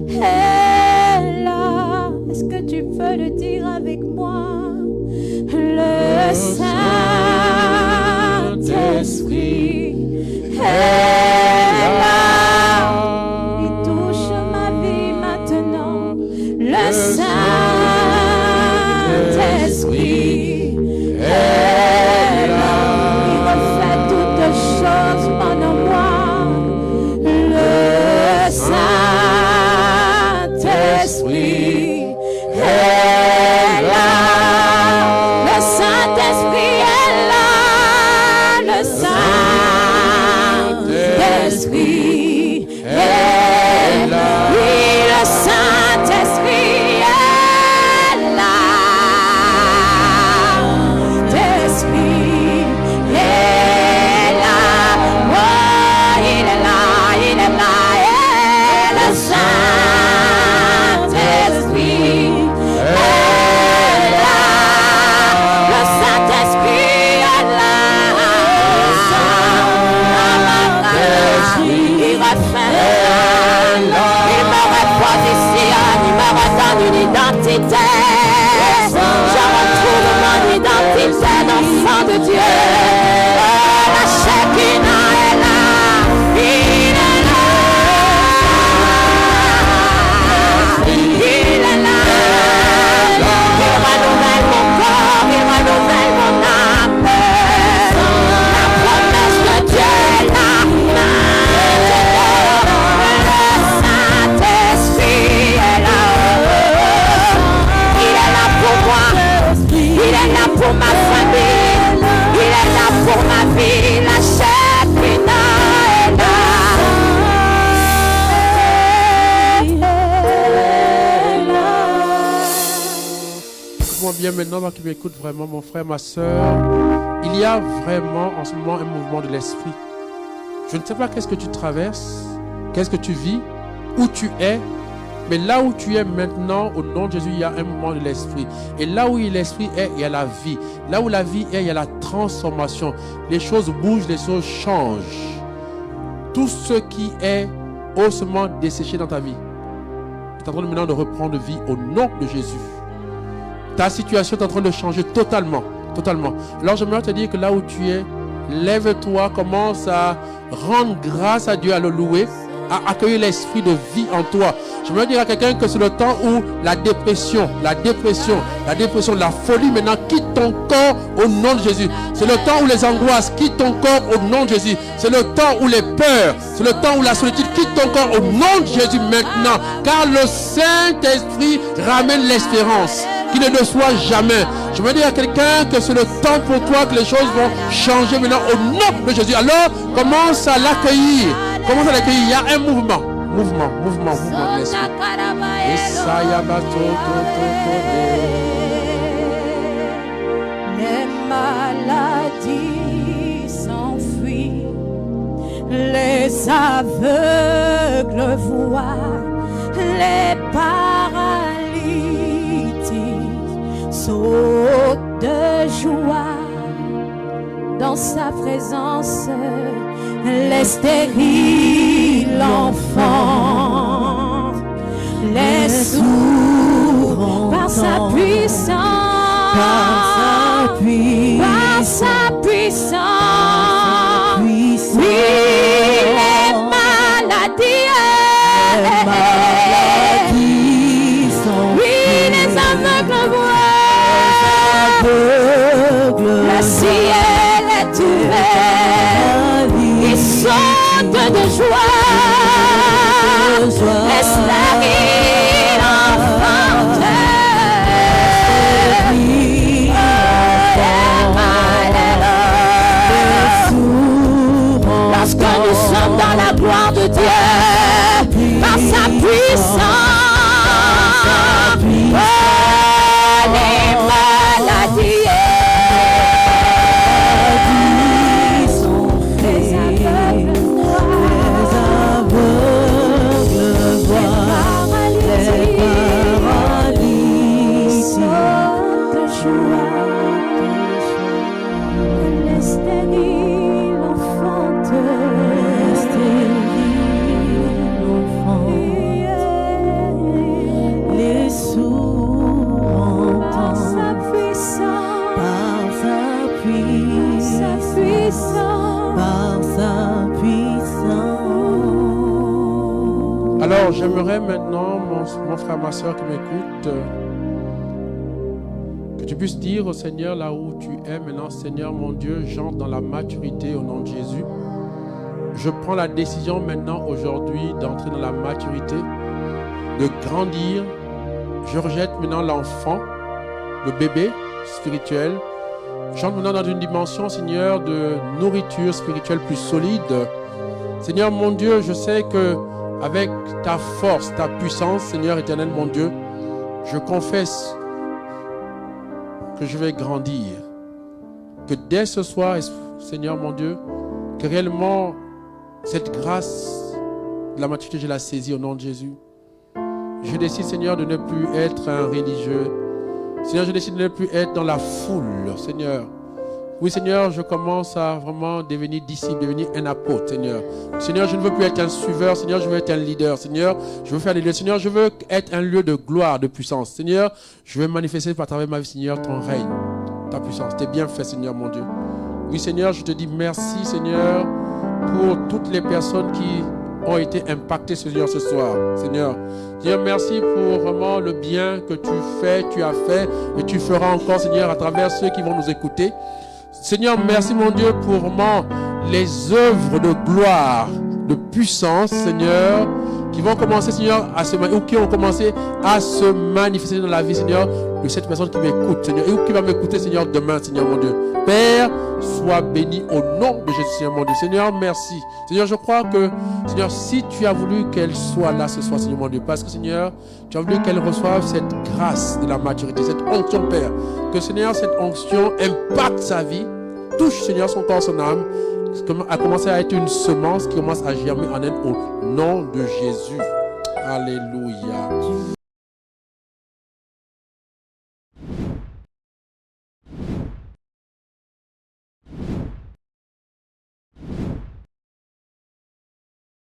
Speaker 3: est là. Est-ce que tu peux le dire avec moi? Le Saint-Esprit est là. Il touche ma vie maintenant. Le Saint-Esprit est là. Il refait toutes choses pendant moi. Le Saint-Esprit est là. Le Saint-Esprit est là. Le Saint-Esprit est là. Oui, le Saint-Esprit est là. L'Esprit est là. Oh, il est là, il est là. Et le Saint-Esprit est là. Le Saint-Esprit est là. Il refait. Il me repositionne, il me redonne une identité. Je retrouve mon identité d'enfant de Dieu. La Shekinah est là. Il est là. Il est là. Il renouvelle mon corps, il renouvelle mon âme. La promesse de Dieu est là. Le Saint-Esprit est là. Il est là.
Speaker 2: bien maintenant, toi qui m'écoutes vraiment, mon frère, ma soeur, il y a vraiment en ce moment un mouvement de l'esprit. Je ne sais pas qu'est-ce que tu traverses, qu'est-ce que tu vis, où tu es, mais là où tu es maintenant, au nom de Jésus, il y a un mouvement de l'esprit. Et là où l'esprit est, il y a la vie. Là où la vie est, il y a la transformation. Les choses bougent, les choses changent. Tout ce qui est haussement desséché dans ta vie est en train maintenant de reprendre vie au nom de Jésus. Ta situation est en train de changer totalement. Totalement. Alors j'aimerais te dire que là où tu es, lève-toi, commence à rendre grâce à Dieu, à le louer, à accueillir l'esprit de vie en toi. J'aimerais dire à quelqu'un que c'est le temps où la dépression, la folie maintenant quitte ton corps au nom de Jésus. C'est le temps où les angoisses quittent ton corps au nom de Jésus. C'est le temps où les peurs, c'est le temps où la solitude quitte ton corps au nom de Jésus maintenant. Car le Saint-Esprit ramène l'espérance qui ne déçoit jamais. Je veux dire à quelqu'un que c'est le temps pour toi que les choses vont changer maintenant au nom de Jésus. Alors, commence à l'accueillir. Commence à l'accueillir. Il y a un mouvement de l'esprit.
Speaker 3: Les maladies s'enfuient, les aveugles voient, les paralytiques sautent de joie. Dans sa présence, les stériles enfants, les sourds par sa puissance, par sa puissance, oui, les maladies oui, les aveugles voient, le ciel est ouvert, ils sautent de joie, les stériles enfants, lorsque nous sommes dans la gloire de Dieu, par sa puissance, les maladies sont les aveugles voient, les paralytiques sautent de joie, les stériles enfantent, les sourds entendent sa puissance, par sa puissance.
Speaker 2: Alors, j'aimerais maintenant, mon frère, ma soeur qui m'écoute, que tu puisses dire au Seigneur là où tu es maintenant, Seigneur mon Dieu, j'entre dans la maturité au nom de Jésus. Je prends la décision maintenant, aujourd'hui, d'entrer dans la maturité, de grandir. Je rejette maintenant l'enfant, le bébé spirituel. J'entre maintenant dans une dimension, Seigneur, de nourriture spirituelle plus solide. Seigneur mon Dieu, je sais que avec ta force, ta puissance, Seigneur éternel mon Dieu, je confesse que je vais grandir. Que dès ce soir, Seigneur mon Dieu, que réellement cette grâce de la maturité, je la saisis au nom de Jésus. Je décide, Seigneur, de ne plus être un religieux. Seigneur, je décide de ne plus être dans la foule, Seigneur. Oui, Seigneur, je commence à vraiment devenir disciple, devenir un apôtre, Seigneur. Seigneur, je ne veux plus être un suiveur, Seigneur, je veux être un leader. Seigneur, je veux faire des lieux. Seigneur, je veux être un lieu de gloire, de puissance. Seigneur, je veux manifester par travers ma vie, Seigneur, ton règne, ta puissance. T'es bien fait, Seigneur, mon Dieu. Oui, Seigneur, je te dis merci, Seigneur, pour toutes les personnes qui ont été impactées, Seigneur, ce soir. Seigneur, merci pour vraiment le bien que tu fais, tu as fait et tu feras encore, Seigneur, à travers ceux qui vont nous écouter. Seigneur, merci mon Dieu pour vraiment les œuvres de gloire, de puissance, Seigneur, qui vont commencer, Seigneur, ou qui ont commencé à se manifester dans la vie, Seigneur, de cette personne qui m'écoute, Seigneur, et qui va m'écouter, Seigneur, demain, Seigneur, mon Dieu. Père, sois béni au nom de Jésus, Seigneur, mon Dieu. Seigneur, merci. Seigneur, je crois que, Seigneur, si tu as voulu qu'elle soit là ce soir, Seigneur, mon Dieu, parce que, Seigneur, tu as voulu qu'elle reçoive cette grâce de la maturité, cette onction, Père, que, Seigneur, cette onction impacte sa vie, touche, Seigneur, son corps, son âme, a commencé à être une semence qui commence à germer en elle au nom de Jésus. Alléluia.